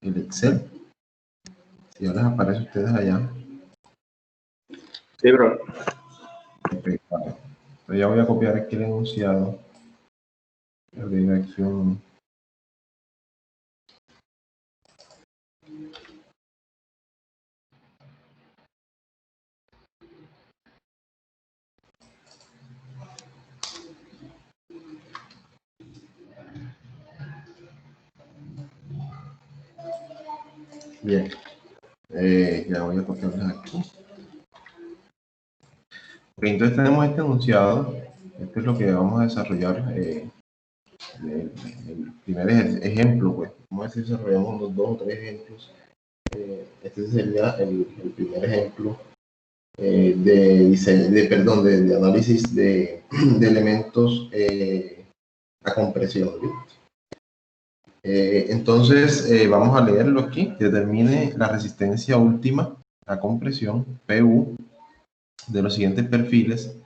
el Excel. Si ya les aparece a ustedes allá. Sí, bro. Okay, vale. Entonces ya voy a copiar aquí el enunciado. La dirección. Bien. Ya voy a copiarles aquí. Okay, entonces tenemos este enunciado. Esto es lo que vamos a desarrollar. El primer ejemplo, pues. Vamos a ver si desarrollamos unos 2 o 3 ejemplos. Este sería el primer ejemplo de diseño, de análisis de elementos a compresión. Entonces, vamos a leerlo aquí. Determine la resistencia última a compresión, PU, de los siguientes perfiles.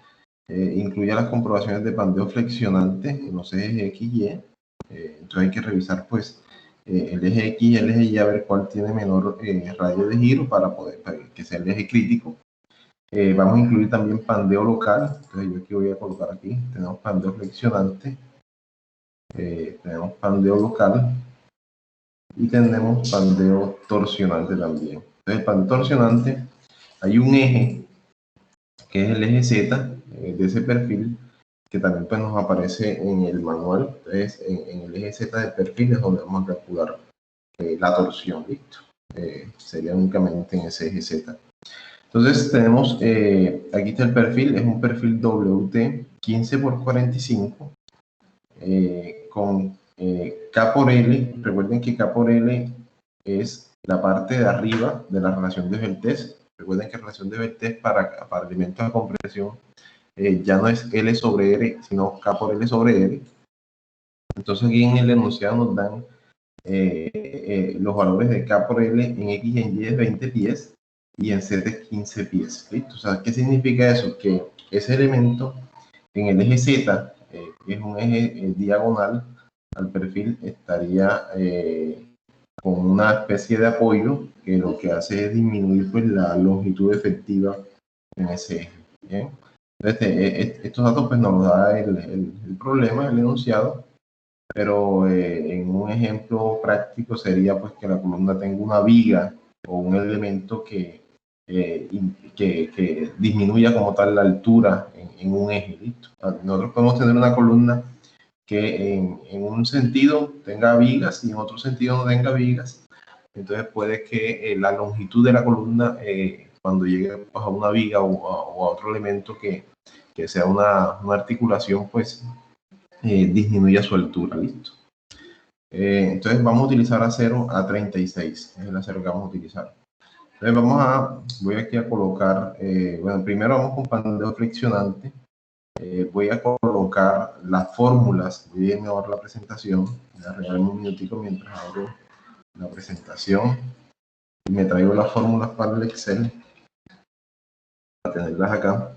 Incluye las comprobaciones de pandeo flexionante en los ejes X y Y. Entonces hay que revisar pues el eje X y el eje Y a ver cuál tiene menor radio de giro para que sea el eje crítico. Vamos a incluir también pandeo local. Entonces yo aquí voy a colocar aquí, tenemos pandeo flexionante, tenemos pandeo local y tenemos pandeo torsionante también. Entonces el pandeo torsionante, hay un eje que es el eje Z de ese perfil, que también pues, nos aparece en el manual. Entonces en el eje Z del perfil es donde vamos a calcular la torsión, listo. Sería únicamente en ese eje Z. Entonces tenemos, aquí está el perfil, es un perfil WT 15×45 con K por L. Recuerden que K por L es la parte de arriba de la relación de Beltrés. Recuerden que la relación de Beltrés para elementos de compresión ya no es L sobre R, sino K por L sobre R. Entonces aquí en el enunciado nos dan los valores de K por L en X y en Y es 20 pies y en Z es 15 pies. ¿Listo? O sea, ¿qué significa eso? Que ese elemento en el eje Z, que es un eje diagonal al perfil, estaría con una especie de apoyo que lo que hace es disminuir pues, la longitud efectiva en ese eje. ¿Bien? Entonces, estos datos pues, nos da el problema, el enunciado, pero en un ejemplo práctico sería pues que la columna tenga una viga o un elemento que disminuya como tal la altura en un eje. ¿Listo? Nosotros podemos tener una columna que en un sentido tenga vigas y en otro sentido no tenga vigas. Entonces puede que la longitud de la columna cuando llegue pues, a una viga o a otro elemento que sea una articulación, pues disminuya su altura, listo. Entonces vamos a utilizar acero A36, es el acero que vamos a utilizar. Entonces voy aquí a colocar, bueno, primero vamos con pandeo friccionante. Voy a colocar las fórmulas, voy a irme ahora la presentación, voy a regalarme un minutico mientras abro la presentación y me traigo las fórmulas para el Excel, para tenerlas acá.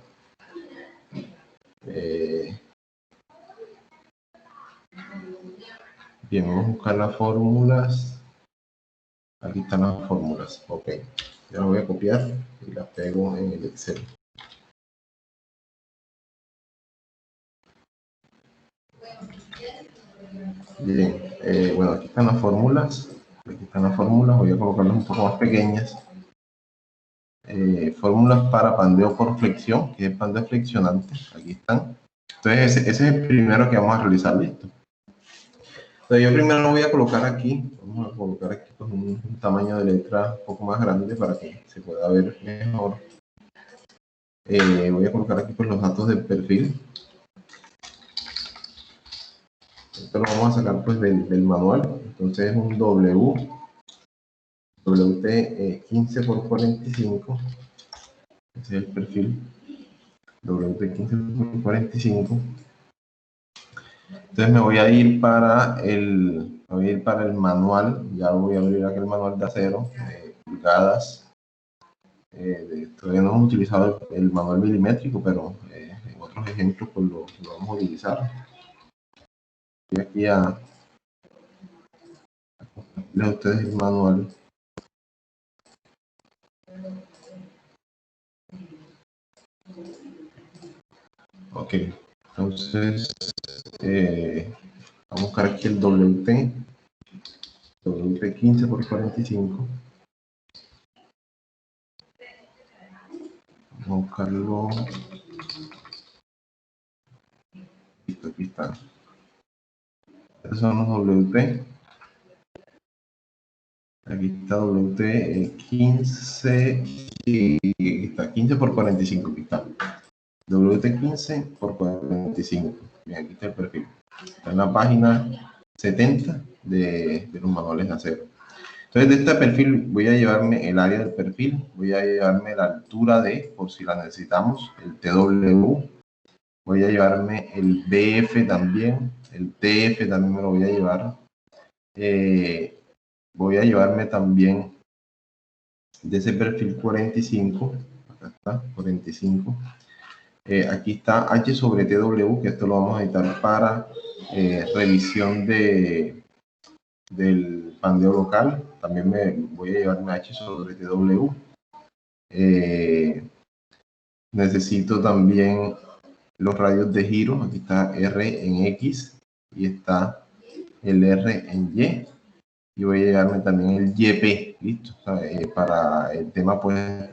Bien, vamos a buscar las fórmulas. Aquí están las fórmulas. Ok, ya las voy a copiar y las pego en el Excel. Bien, bueno, aquí están las fórmulas. Aquí están las fórmulas, voy a colocarlas un poco más pequeñas. Fórmulas para pandeo por flexión, que es pandeo flexionante. Aquí están. Entonces, ese es el primero que vamos a realizar, listo. Entonces, yo primero voy a colocar aquí, vamos a colocar aquí pues, un tamaño de letra un poco más grande para que se pueda ver mejor. Voy a colocar aquí pues, los datos del perfil. Esto lo vamos a sacar pues del manual. Entonces es un WT 15×45. Ese es el perfil. WT 15×45. Entonces me voy a ir para el manual. Ya voy a abrir aquí el manual de acero, pulgadas. Todavía no hemos utilizado el manual milimétrico, pero en otros ejemplos pues lo vamos a utilizar. Voy aquí a a ustedes el manual. Ok, entonces vamos a buscar aquí el WT 15 por 45. Vamos a buscarlo. Listo, aquí está. Estos son los WT. Aquí está WT 15 y aquí está 15 por 45. Aquí está. WT 15 por 45. Bien, aquí está el perfil. Está en la página 70 de los manuales de acero. Entonces, de este perfil voy a llevarme el área del perfil, voy a llevarme la altura de, por si la necesitamos, el TW, voy a llevarme el BF también, el TF también me lo voy a llevar. Voy a llevarme también de ese perfil 45, acá está, 45. Aquí está H sobre TW, que esto lo vamos a editar para revisión del pandeo local. También me voy a llevarme H sobre TW. Necesito también los radios de giro. Aquí está R en X y está el R en Y. Y voy a llevarme también el YP, listo, para el tema pues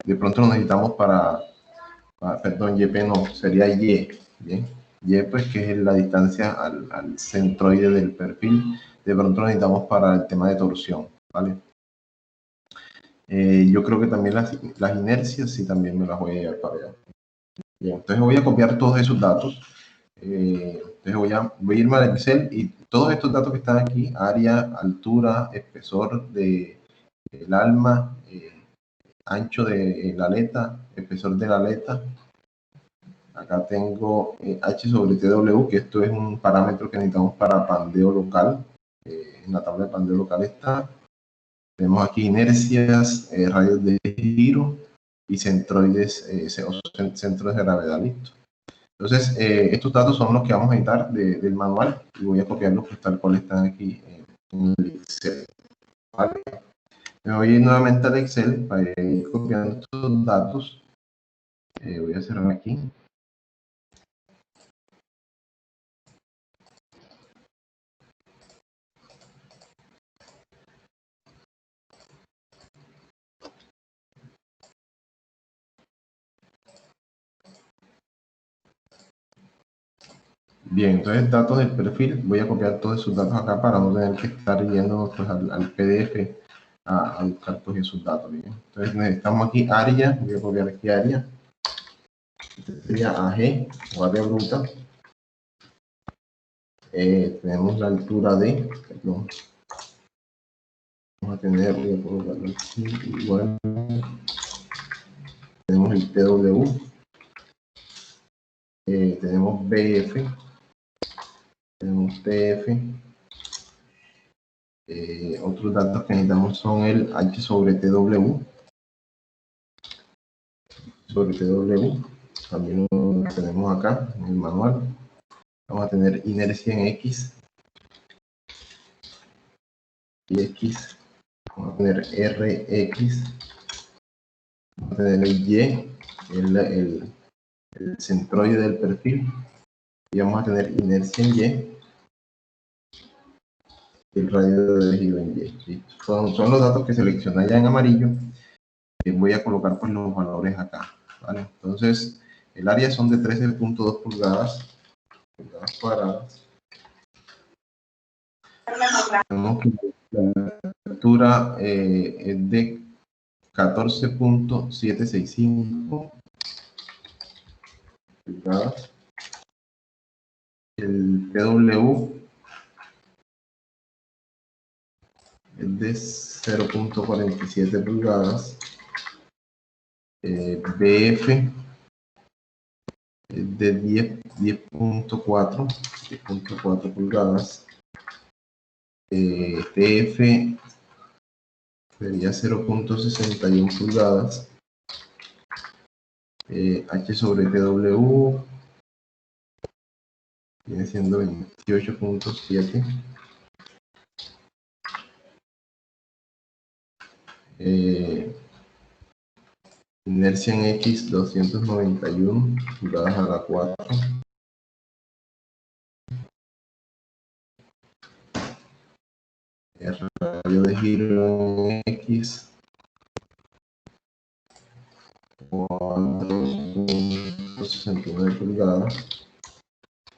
de pronto lo necesitamos perdón, YP no, sería Y, ¿bien? Y pues que es la distancia al centroide del perfil, de pronto lo necesitamos para el tema de torsión, ¿vale? Yo creo que también las inercias sí también me las voy a llevar para allá. Bien, entonces voy a copiar todos esos datos. Entonces voy a irme al Excel y todos estos datos que están aquí, área, altura, espesor del alma, ancho de la aleta, espesor de la aleta. Acá tengo H sobre TW, que esto es un parámetro que necesitamos para pandeo local. En la tabla de pandeo local está. Tenemos aquí inercias, radios de giro y centroides, centros de gravedad, listo. Entonces, estos datos son los que vamos a editar del manual y voy a copiarlos pues, tal cual están aquí en el Excel. ¿Vale? Me voy a ir nuevamente al Excel para ir copiando estos datos. Voy a cerrar aquí. Bien, entonces datos del perfil, voy a copiar todos esos datos acá para no tener que estar yendo pues, al PDF a buscar todos esos datos. Bien. Entonces necesitamos aquí área, voy a copiar aquí área. Este sería AG, o área bruta. Tenemos la altura de, perdón, vamos a tener, voy a colocarlo aquí, igual, tenemos el TW, tenemos BF, tenemos TF, otros datos que necesitamos son el H sobre TW, también lo tenemos acá en el manual. Vamos a tener inercia en X y X, vamos a tener RX, vamos a tener el Y, el centroide del perfil, y vamos a tener inercia en Y, y el radio de giro en Y. ¿Sí? Son los datos que seleccioné ya en amarillo. Voy a colocar pues los valores acá, ¿vale? Entonces, el área son de 13.2 pulgadas cuadradas. Tenemos que la altura es de 14.765 pulgadas. El TW es de 0.47 pulgadas. BF es de 10.4 pulgadas. TF sería 0.61 pulgadas. H sobre TW viene siendo 28.7. Inercia en X 291 pulgadas a la 4. El radio de giro en X 4.69 pulgadas.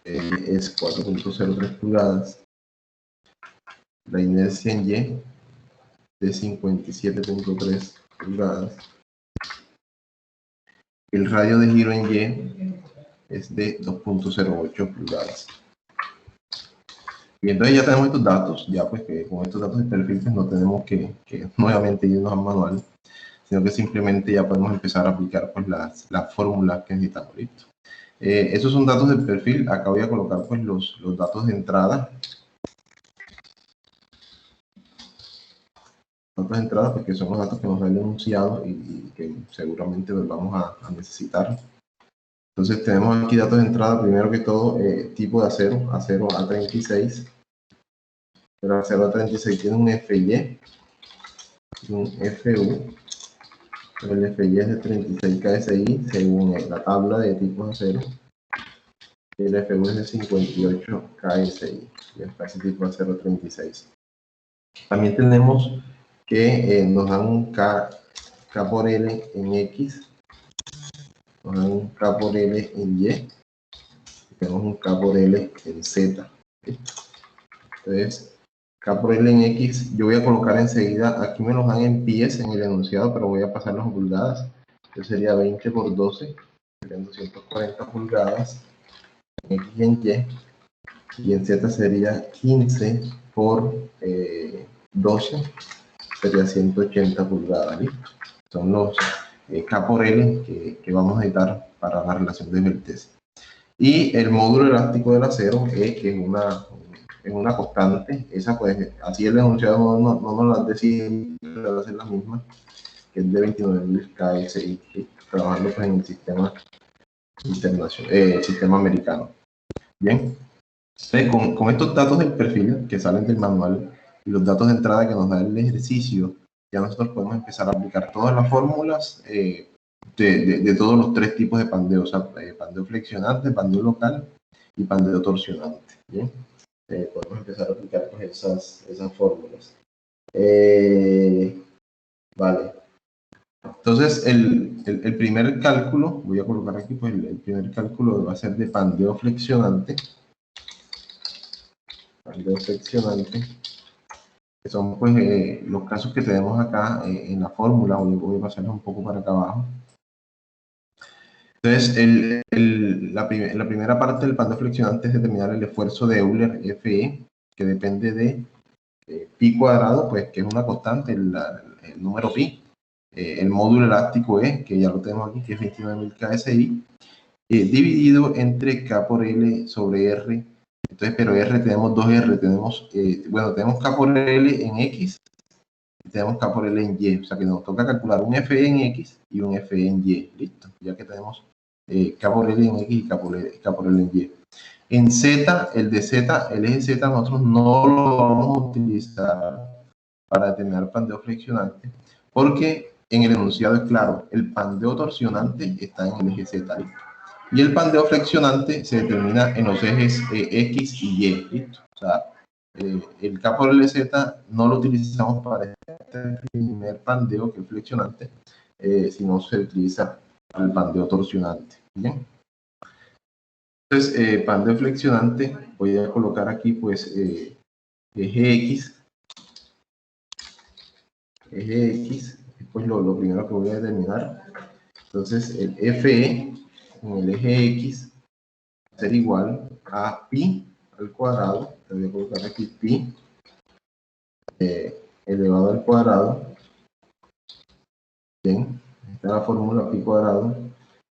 Es 4.03 pulgadas. La inercia en Y de 57.3 pulgadas. El radio de giro en Y es de 2.08 pulgadas. Y entonces ya tenemos estos datos, ya pues que con estos datos de perfil pues no tenemos que nuevamente irnos al manual, sino que simplemente ya podemos empezar a aplicar pues las fórmulas que necesitamos. Listo. Esos son datos de perfil. Acá voy a colocar pues los datos de entrada. Datos de entrada porque son los datos que nos da el enunciado y que seguramente los vamos a necesitar. Entonces tenemos aquí datos de entrada, primero que todo, tipo de acero, acero A36. El acero A36 tiene un FY y un FU. El FY es de 36 KSI según la tabla de tipos de acero. Y el FU es de 58 KSI. Y está ese tipo de acero 36. También tenemos que nos dan un K por L en X, nos dan un K por L en Y, y tenemos un K por L en Z. Entonces, K por L en X, yo voy a colocar enseguida, aquí me los dan en pies en el enunciado, pero voy a pasarlos a pulgadas. Entonces sería 20 por 12, serían 240 pulgadas en X y en Y en Z sería 15 por 12, sería 180 pulgadas. ¿Listo? Son los K por L que vamos a necesitar para la relación de Beltès. Y el módulo elástico del acero, que es una constante, esa pues, así el enunciado no nos la decide, va a ser la misma, que es de 29.000 KSI, trabajando pues en el sistema internacional, sistema americano. Bien, entonces, con estos datos del perfil que salen del manual y los datos de entrada que nos da el ejercicio, ya nosotros podemos empezar a aplicar todas las fórmulas de todos los tres tipos de pandeo, o sea, pandeo flexionante, pandeo local y pandeo torsionante. ¿Bien? Podemos empezar a aplicar pues, esas fórmulas. Vale. Entonces, el primer cálculo, voy a colocar aquí, pues el primer cálculo va a ser de pandeo flexionante. Pandeo flexionante, que son pues los casos que tenemos acá en la fórmula. Voy a pasarlos un poco para acá abajo. Entonces, la primera parte del pandeo flexionante es determinar el esfuerzo de Euler FE, que depende de pi cuadrado, pues que es una constante, el número pi, el módulo elástico E, que ya lo tenemos aquí, que es 29.000 KSI, dividido entre K por L sobre R. Entonces, pero R tenemos dos R, tenemos K por L en X y tenemos K por L en Y, o sea que nos toca calcular un FE en X y un FE en Y, listo, ya que tenemos K por L en X y K por L en Y. En Z, el de Z, el eje Z, nosotros no lo vamos a utilizar para determinar pandeo flexionante, porque en el enunciado es claro, el pandeo torsionante está en el eje Z, ¿listo? Y el pandeo flexionante se determina en los ejes X y Y, ¿listo? O sea, el K por LZ no lo utilizamos para este primer pandeo, que es flexionante, sino se utiliza para el pandeo torsionante, ¿bien? Entonces, pandeo flexionante, voy a colocar aquí pues eje X, pues lo primero que voy a determinar. Entonces, el FE en el eje X va a ser igual a pi al cuadrado, voy a colocar aquí pi elevado al cuadrado. Bien, esta es la fórmula pi cuadrado,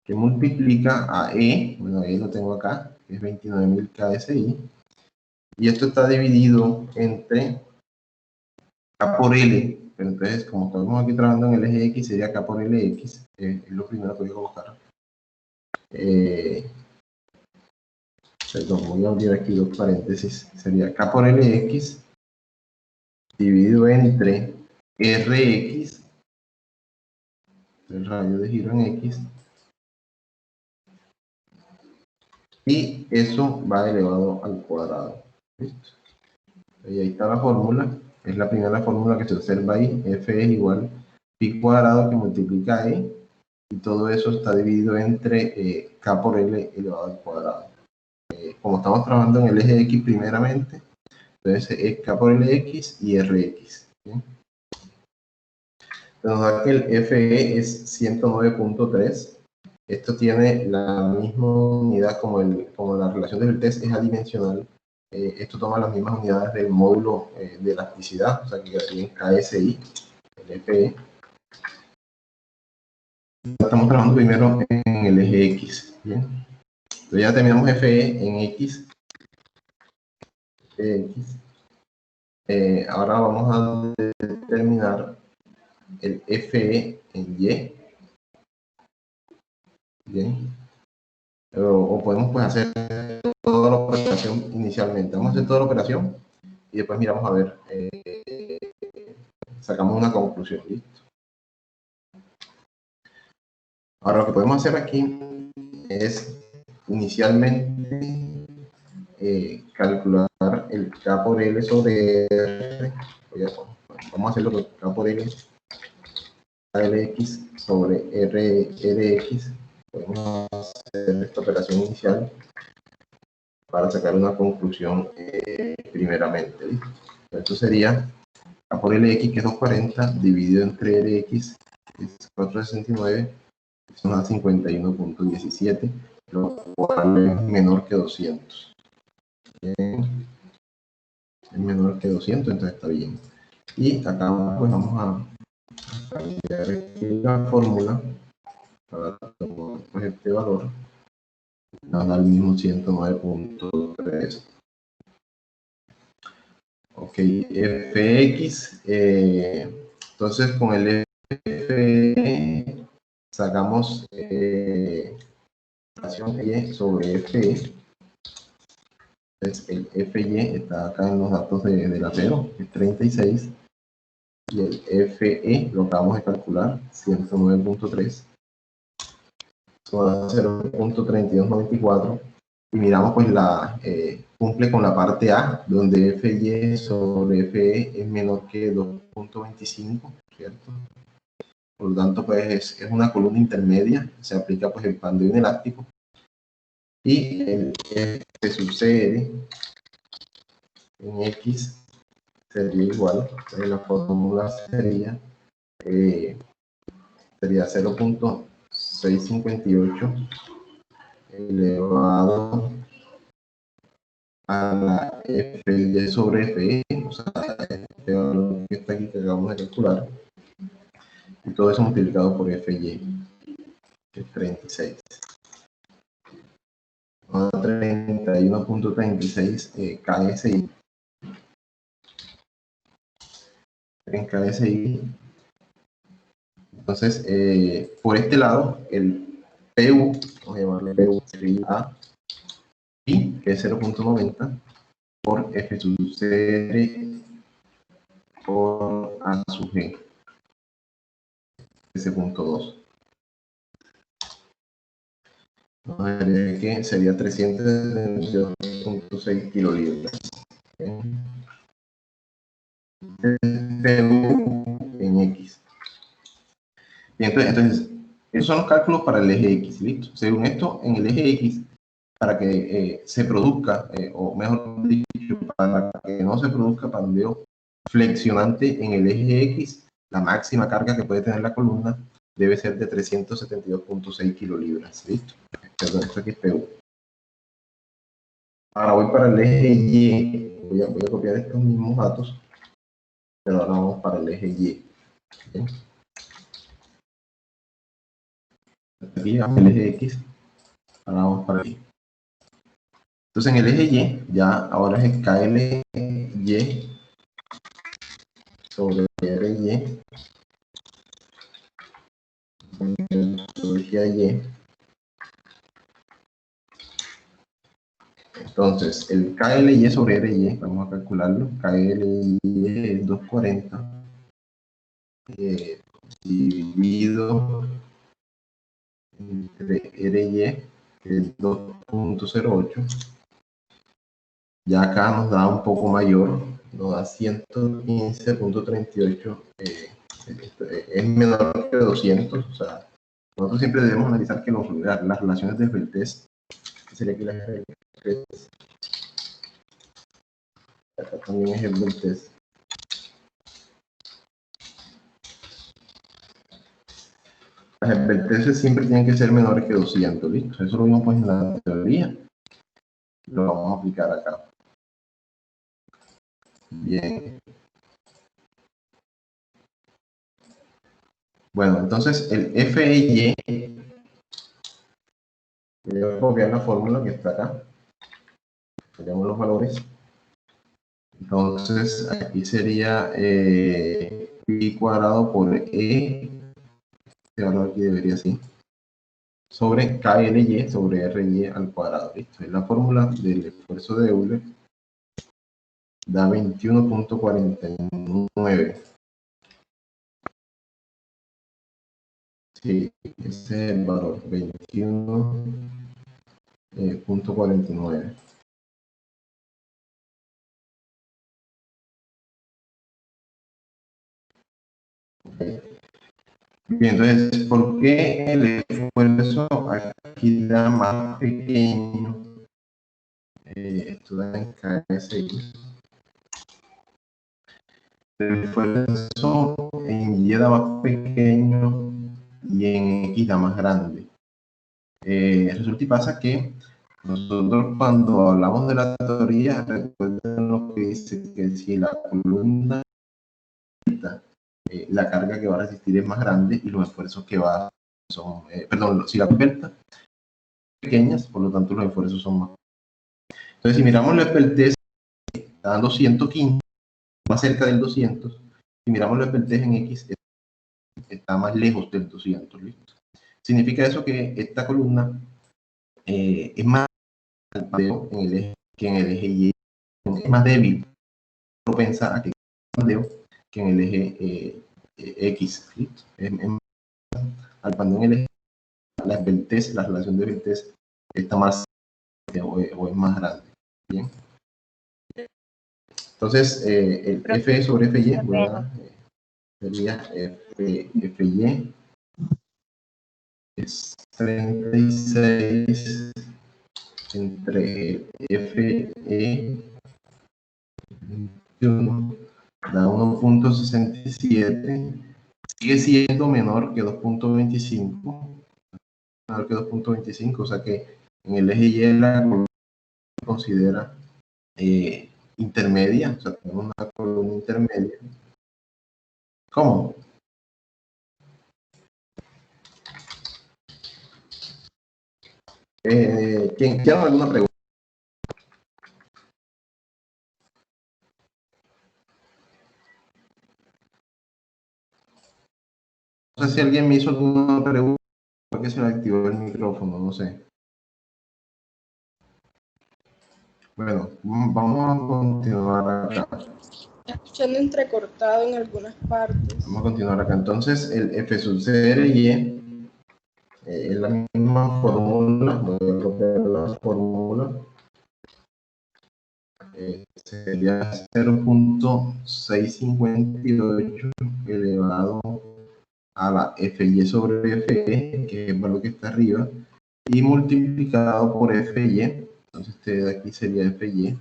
que multiplica a E, bueno, E lo tengo acá, que es 29.000 KSI, y esto está dividido entre K por L, pero entonces como estamos aquí trabajando en el eje X, sería K por LX, es lo primero que voy a colocar. Perdón, voy a abrir aquí dos paréntesis, sería K por LX dividido entre Rx el radio de giro en X, y eso va elevado al cuadrado. ¿Listo? Y ahí está la fórmula, es la primera fórmula que se observa ahí, F es igual pi cuadrado que multiplica E, y todo eso está dividido entre K por L elevado al cuadrado. Como estamos trabajando en el eje X primeramente, entonces es K por LX y RX. ¿Sí? Nos da que el FE es 109.3. Esto tiene la misma unidad como la relación del test es adimensional. Esto toma las mismas unidades del módulo de elasticidad, o sea que aquí en KSI, el FE. Estamos trabajando primero en el eje X. ¿Bien? Entonces ya terminamos FE en X. Ahora vamos a determinar el FE en Y. Bien. O podemos pues hacer toda la operación inicialmente. Vamos a hacer toda la operación y después miramos a ver, sacamos una conclusión. ¿Listo? Ahora lo que podemos hacer aquí es inicialmente calcular el K por L sobre R. Vamos a hacerlo con K por L, LX sobre RX. Podemos hacer esta operación inicial para sacar una conclusión primeramente. ¿Listo? Esto sería A por LX, que es 240, dividido entre LX, que es 469, son a 51.17, lo cual es menor que 200. Bien. Es menor que 200, entonces está bien. Y acá pues vamos a cambiar la fórmula para pues, este valor. Nos da el mismo 109.3. Ok, fx, entonces con el f sacamos relación y sobre fe. Entonces el fy está acá en los datos del acero, es 36, y el fe lo acabamos de calcular, 109.3, son 0.3294, y miramos pues cumple con la parte A, donde FY sobre FE es menor que 2.25, ¿cierto? Por lo tanto, pues es una columna intermedia, se aplica pues el pandeo inelástico, y el F sub CR en X sería igual, entonces la fórmula sería 0.658 elevado a la FY sobre FE, o sea, este valor que está aquí que acabamos de calcular, y todo eso multiplicado por FY, que es 36. 31.36 KSI. En KSI. Entonces, por este lado, el PU, vamos a llamarle PU, sería A, I, que es 0.90, por F sub CR por A sub G, S.2. Que sería 372.6 kilolibras. En X. Bien, entonces, esos son los cálculos para el eje X, ¿listo? Según esto, en el eje X, para que se produzca, o mejor dicho, para que no se produzca pandeo flexionante en el eje X, la máxima carga que puede tener la columna debe ser de 372.6 kilolibras, ¿listo? Perdón, esto aquí es PU. Ahora voy para el eje Y, voy a copiar estos mismos datos, pero ahora vamos para el eje Y. ¿Okay? Aquí el eje X, ahora vamos para el Y. Entonces en el eje Y, ya ahora es el KLY sobre RY, metodología Y. Entonces el KLY sobre RY, vamos a calcularlo, KLY es 240 dividido entre RY, que es 2.08. Ya acá nos da un poco mayor, nos da 115.38, es menor que 200, o sea, nosotros siempre debemos analizar que las relaciones de Beltès, que sería aquí la Beltès, acá también es el Beltès. Las Beltès siempre tienen que ser menores que 200, ¿listo? Eso lo vimos pues en la teoría, lo vamos a aplicar acá. Bien. Bueno, entonces el FY, voy a copiar la fórmula que está acá. Tenemos los valores. Entonces aquí sería pi cuadrado por E, este valor aquí debería ser, sobre KLY sobre RY al cuadrado. ¿Listo? Es la fórmula del esfuerzo de Euler. Da 21.49. Sí, ese es el valor, 21.49. Okay. Bien, entonces, ¿por qué el esfuerzo aquí da más pequeño? Esto da en KSI. El esfuerzo en Y da más pequeño y en X da más grande. Resulta y pasa que nosotros cuando hablamos de la teoría, recuerden lo que dice que si la columna, la carga que va a resistir es más grande y los esfuerzos que va son, perdón, si la delta pequeñas, por lo tanto los esfuerzos son más. Entonces, si miramos los Beltès, está dando 115, más cerca del 200. Si miramos los Beltès en X, está más lejos del 200. ¿Listo? Significa eso que esta columna es más bandeo en el eje que en el eje Y, es más débil, propensa a que bandeo que en el eje X. ¿Listo? Al bandeo en el eje, las Beltès, la relación de Beltès está más o es más grande. Bien. Entonces, el F sobre FY, sería FY es 36 entre FE 21, da 1.67, sigue siendo menor que 2.25, menor que 2.25, o sea que en el eje Y la columna se considera intermedia, o sea, tenemos una columna intermedia. ¿Cómo? ¿Quién tiene alguna pregunta? No sé si alguien me hizo alguna pregunta, porque se me activó el micrófono, no sé. Bueno, vamos a continuar acá. Escuchando entrecortado en algunas partes. Vamos a continuar acá. Entonces, el F sub CRY es la misma fórmula. Voy a copiar la fórmula. Sería 0.658 elevado a la FY sobre FE, que es el valor que está arriba, y multiplicado por FY. Entonces, este de aquí sería FY.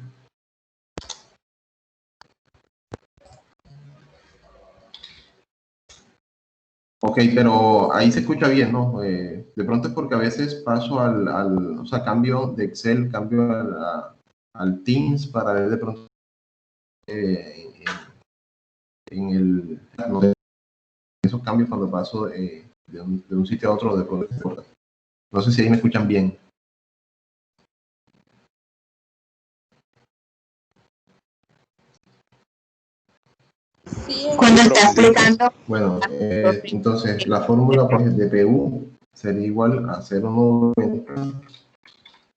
Ok, pero ahí se escucha bien, ¿no? De pronto es porque a veces paso o sea, cambio de Excel, cambio al Teams para ver de pronto en el, no sé, esos cambios cuando paso de un sitio a otro de pronto. No sé si ahí me escuchan bien. Sí, Cuando está explicando. Bueno, entonces la fórmula pues, de PU sería igual a 0.90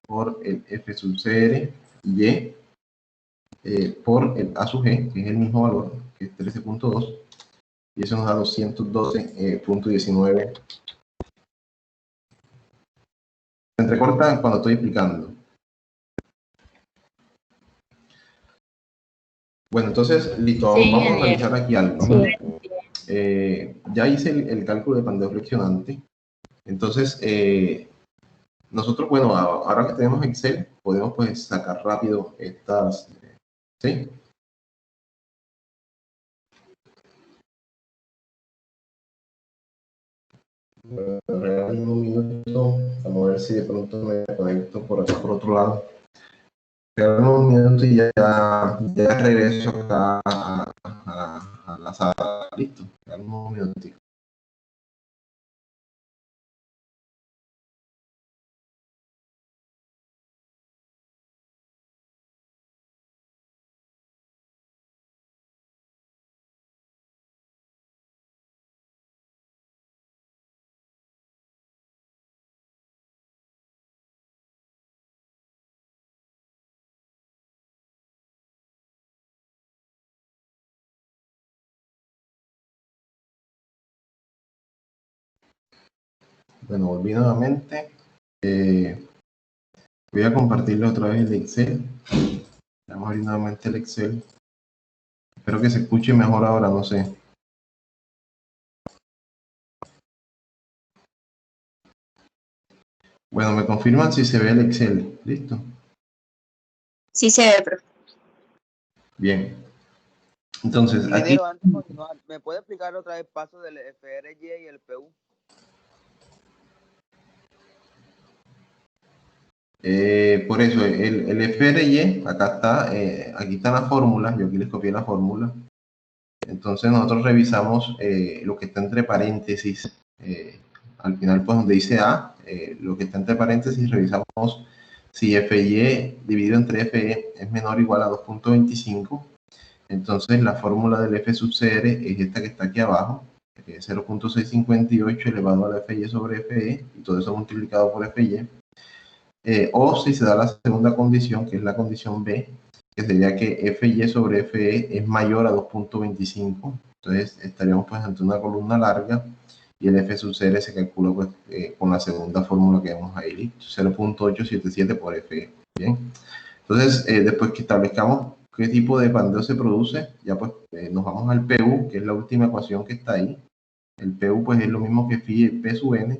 por el F sub CR Y por el A sub G, que es el mismo valor, que es 13.2, y eso nos da 212.19 Se entrecorta cuando estoy explicando. Bueno, entonces, listo, Sí, vamos a ingeniero. analizar aquí algo. Sí. Ya hice el cálculo de pandeo flexionante. Entonces, nosotros, bueno, ahora que tenemos Excel, podemos pues sacar rápido estas, ¿sí? Regálame un minuto, vamos a ver si de pronto me conecto por acá por otro lado. Regálame un minuto y ya regreso acá a la sala. Listo, regálame un minutito. Bueno, volví nuevamente. Voy a compartirle otra vez el Excel. Vamos a abrir nuevamente el Excel. Espero que se escuche mejor ahora, no sé. Bueno, me confirman si se ve el Excel. ¿Listo? Sí se ve, profe. Bien. Entonces, aquí... Ingeniero, antes de continuar, ¿me puede explicar otra vez el paso del FRY y el PU? Por eso, el FRY, acá está, aquí están las fórmulas, yo aquí les copié la fórmula. Entonces nosotros revisamos lo que está entre paréntesis. Al final, pues donde dice A, lo que está entre paréntesis, revisamos si FY dividido entre FE es menor o igual a 2.25. Entonces la fórmula del F sub CR es esta que está aquí abajo, 0.658 elevado a la FY sobre FE, y todo eso multiplicado por FY. O si se da la segunda condición, que es la condición B, que sería que FY sobre FE es mayor a 2.25. Entonces estaríamos pues ante una columna larga y el F sub CR se calcula pues con la segunda fórmula que vemos ahí, listo, 0.877 por FE. Bien. Entonces, después que establezcamos qué tipo de pandeo se produce, ya pues nos vamos al PU, que es la última ecuación que está ahí. El PU pues es lo mismo que phi P sub n,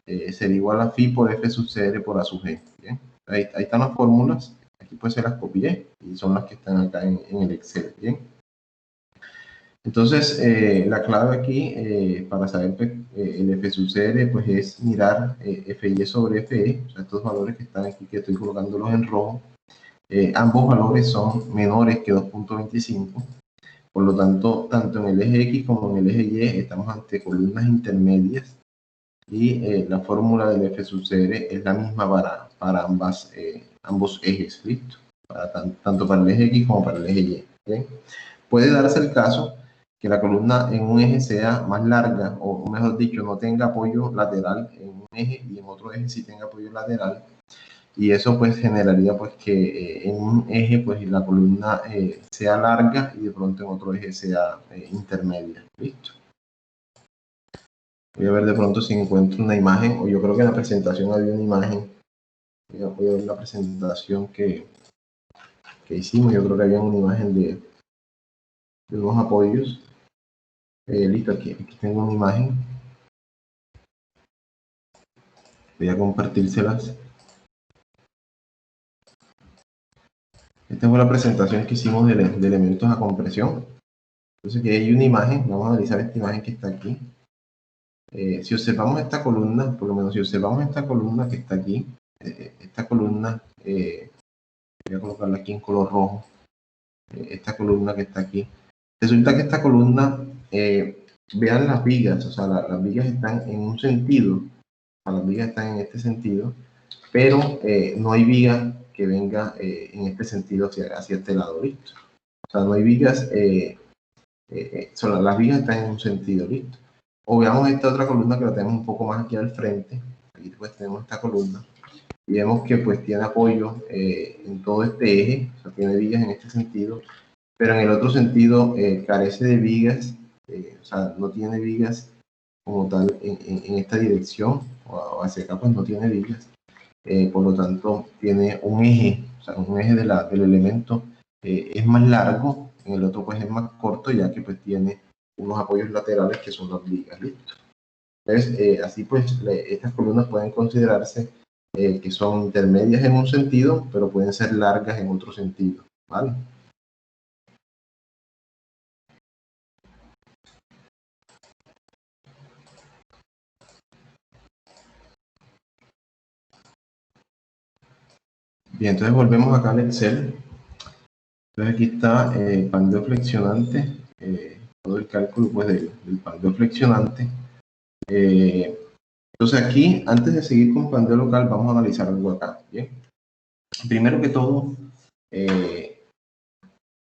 sería igual a phi por F sub CR por A sub G. ¿Bien? Ahí están las fórmulas, aquí pues se las copié y son las que están acá en el Excel. ¿Bien? Entonces, la clave aquí para saber pues, el F sub CR pues es mirar FY sobre FE, o sea, estos valores que están aquí que estoy colocándolos en rojo. Ambos valores son menores que 2.25, por lo tanto, tanto en el eje X como en el eje Y estamos ante columnas intermedias y la fórmula del F sub CR es la misma para ambos ejes, ¿listo? Tanto para el eje X como para el eje Y. ¿Bien? Puede darse el caso que la columna en un eje sea más larga, o mejor dicho, no tenga apoyo lateral en un eje y en otro eje sí tenga apoyo lateral. Y eso pues generaría pues que en un eje pues la columna sea larga y de pronto en otro eje sea intermedia. Listo. Voy a ver de pronto si encuentro una imagen, o yo creo que en la presentación había una imagen. Voy a ver la presentación que hicimos, yo creo que había una imagen de unos apoyos. Listo, aquí tengo una imagen. Voy a compartírselas. Esta fue la presentación que hicimos de elementos a compresión. Entonces aquí hay una imagen, vamos a analizar esta imagen que está aquí. Si observamos esta columna, por lo menos si observamos esta columna que está aquí, esta columna, voy a colocarla aquí en color rojo, esta columna que está aquí, resulta que esta columna, vean las vigas, o sea, las vigas están en un sentido, las vigas están en este sentido, pero no hay viga que venga en este sentido hacia este lado, listo. O sea, no hay vigas, las vigas están en un sentido, listo. O veamos esta otra columna que la tenemos un poco más aquí al frente. Aquí pues tenemos esta columna y vemos que pues tiene apoyo en todo este eje, o sea, tiene vigas en este sentido, pero en el otro sentido carece de vigas, o sea, no tiene vigas como tal en esta dirección, o hacia acá pues no tiene vigas. por lo tanto tiene un eje, o sea, un eje del elemento es más largo, en el otro pues es más corto, ya que pues tiene unos apoyos laterales que son las vigas, ¿listo? Entonces, así pues, estas columnas pueden considerarse que son intermedias en un sentido, pero pueden ser largas en otro sentido, ¿vale? Bien, entonces volvemos acá al Excel. Entonces aquí está pandeo flexionante, todo el cálculo pues del pandeo flexionante. Entonces aquí, antes de seguir con pandeo local, vamos a analizar algo acá, ¿bien? Primero que todo,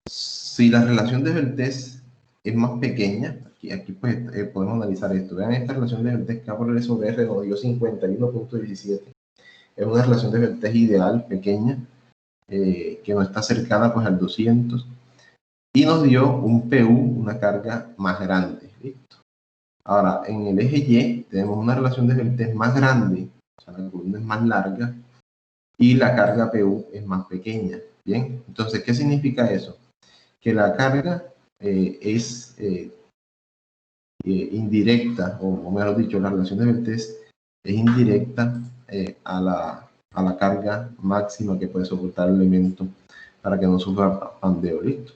si la relación de Beltrés es más pequeña, aquí pues podemos analizar esto. Vean esta relación de Beltrés K por L sobre R nos dio 51.17. Es una relación de Beltrés ideal, pequeña, que no está cercana pues al 200. Y nos dio un PU, una carga más grande, ¿listo? Ahora, en el eje Y tenemos una relación de Beltrés más grande, o sea, la columna es más larga, y la carga PU es más pequeña, ¿bien? Entonces, ¿qué significa eso? Que la carga es indirecta, o mejor dicho, la relación de Beltrés es indirecta a la carga máxima que puede soportar el elemento para que no sufra pandeo, ¿listo?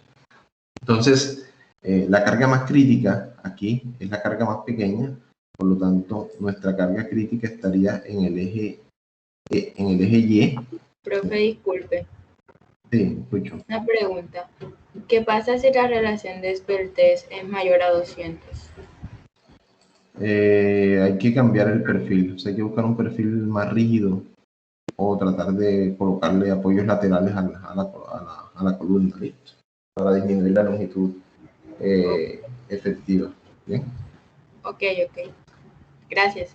Entonces, la carga más crítica aquí es la carga más pequeña, por lo tanto, nuestra carga crítica estaría en el eje Y. Profe, disculpe. Sí, escucho. Una pregunta. ¿Qué pasa si la relación de Beltrés es mayor a 200? Hay que cambiar el perfil, o sea, hay que buscar un perfil más rígido o tratar de colocarle apoyos laterales a la columna, ¿listo? Para disminuir la longitud efectiva. ¿Bien? Ok. Gracias.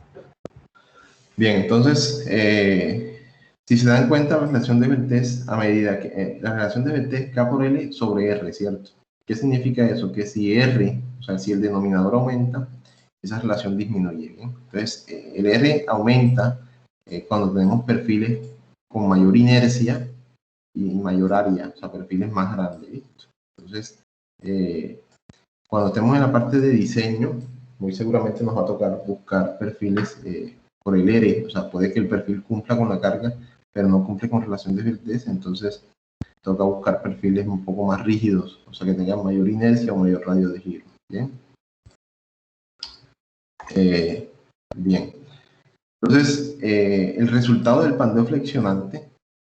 Bien, entonces, si se dan cuenta, la relación de Beltrés a medida que la relación de Beltrés K por L sobre R, ¿cierto? ¿Qué significa eso? Que si R, o sea, si el denominador aumenta, esa relación disminuye, ¿bien? Entonces, el R aumenta cuando tenemos perfiles con mayor inercia y mayor área, o sea, perfiles más grandes, ¿listo? Entonces, cuando estemos en la parte de diseño, muy seguramente nos va a tocar buscar perfiles por el R, o sea, puede que el perfil cumpla con la carga, pero no cumple con relación de Beltrés, entonces toca buscar perfiles un poco más rígidos, o sea, que tengan mayor inercia o mayor radio de giro, ¿bien? Bien. Entonces, el resultado del pandeo flexionante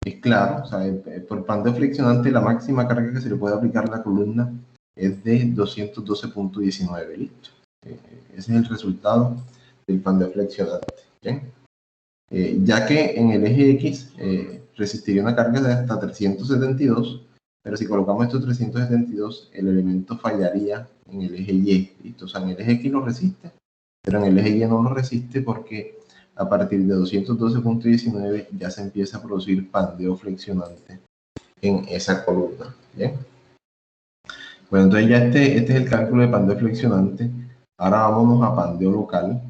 es claro, o sea, por pandeo flexionante la máxima carga que se le puede aplicar a la columna es de 212.19, listo. Ese es el resultado del pandeo flexionante, ¿bien? Ya que en el eje X resistiría una carga de hasta 372, pero si colocamos estos 372, el elemento fallaría en el eje Y, ¿listo? O sea, en el eje X lo resiste, pero en el eje Y no lo resiste porque a partir de 212.19 ya se empieza a producir pandeo flexionante en esa columna, ¿bien? Bueno, entonces ya este es el cálculo de pandeo flexionante. Ahora vámonos a pandeo local,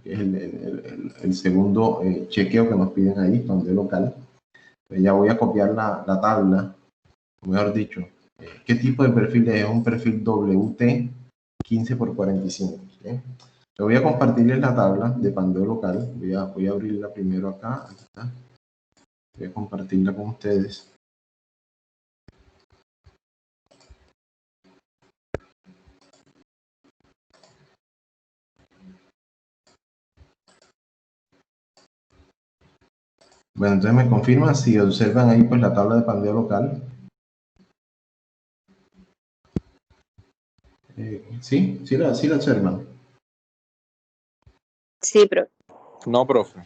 que es el segundo chequeo que nos piden ahí, pandeo local. Entonces ya voy a copiar la tabla, o mejor dicho, ¿qué tipo de perfil es? Un perfil WT 15x45, ¿bien? Yo voy a compartirles la tabla de pandeo local. Voy a abrirla primero acá. Aquí está. Voy a compartirla con ustedes. Bueno, entonces me confirman si observan ahí pues la tabla de pandeo local. ¿Sí? ¿Sí la observan? Sí, profe. No, profe.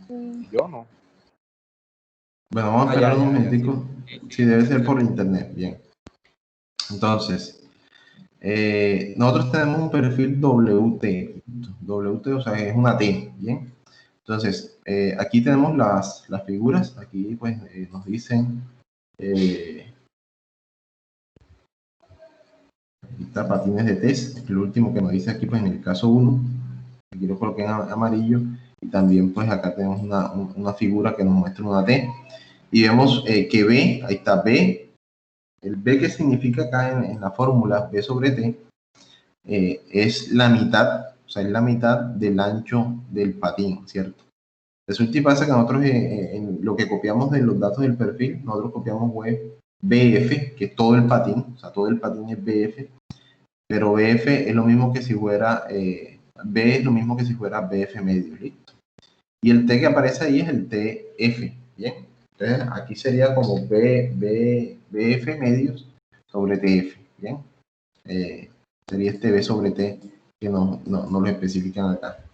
Mm, Yo no. Bueno, vamos a esperar un momentico. Sí, debe ser por internet. Bien. Entonces, nosotros tenemos un perfil WT. WT, o sea, es una T. Bien. Entonces, aquí tenemos las figuras. Aquí pues nos dicen... aquí está patines de test. El último que nos dice aquí pues en el caso 1. Aquí lo coloqué en amarillo. Y también pues acá tenemos una figura que nos muestra una T. Y vemos que B, ahí está B, el B que significa acá en la fórmula B sobre T, es la mitad, o sea, es la mitad del ancho del patín, ¿cierto? Resulta y pasa que nosotros en lo que copiamos de los datos del perfil, nosotros copiamos BF, que es todo el patín, o sea, todo el patín es BF, pero BF es lo mismo que si fuera, B es lo mismo que si fuera BF medio, ¿listo? Y el T que aparece ahí es el TF, ¿bien? Entonces aquí sería como BF medios sobre TF, ¿bien? Sería este B sobre T que no lo especifican acá.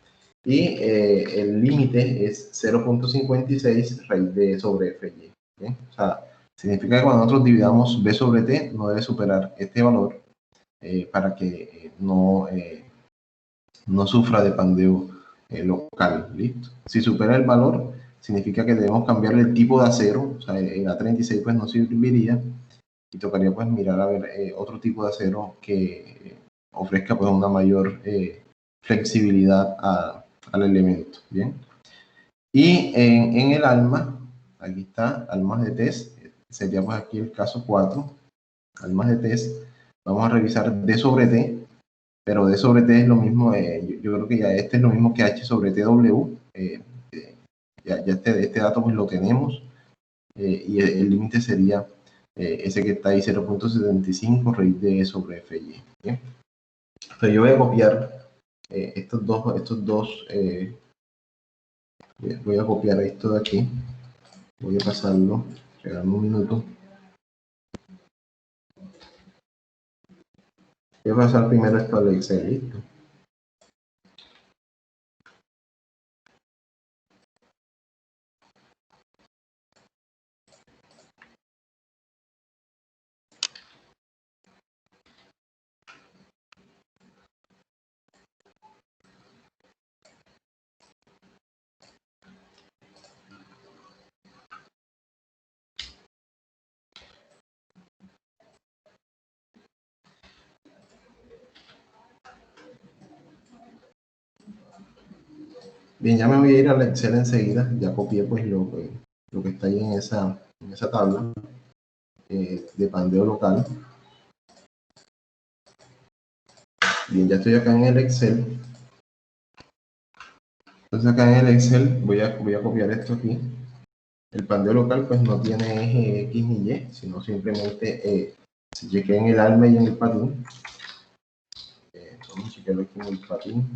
Y el límite es 0.56 raíz de sobre FY, ¿bien? O sea, significa que cuando nosotros dividamos B sobre T no debe superar este valor para que no sufra de pandeo local, ¿listo? Si supera el valor, significa que debemos cambiarle el tipo de acero, o sea, el A36 pues no serviría y tocaría pues mirar a ver otro tipo de acero que ofrezca pues una mayor flexibilidad al elemento, ¿bien? Y en el alma, aquí está, almas de test, sería pues aquí el caso 4, almas de test, vamos a revisar D sobre T, pero D sobre T es lo mismo, yo creo que ya este es lo mismo que H sobre TW, ya este dato pues lo tenemos, y el límite sería ese que está ahí, 0.75 raíz de E sobre FY. ¿Bien? Entonces yo voy a copiar estos dos voy a copiar esto de aquí, voy a pasarlo, regálame un minuto. Voy a pasar primero esto al Excel, ¿listo? Bien, ya me voy a ir al Excel enseguida, ya copié pues lo que está ahí en esa tabla de pandeo local. Bien, ya estoy acá en el Excel. Entonces acá en el Excel voy a copiar esto aquí. El pandeo local pues no tiene eje X ni Y, sino simplemente se chequea en el alma y en el patín. Vamos a chequearlo aquí en el patín.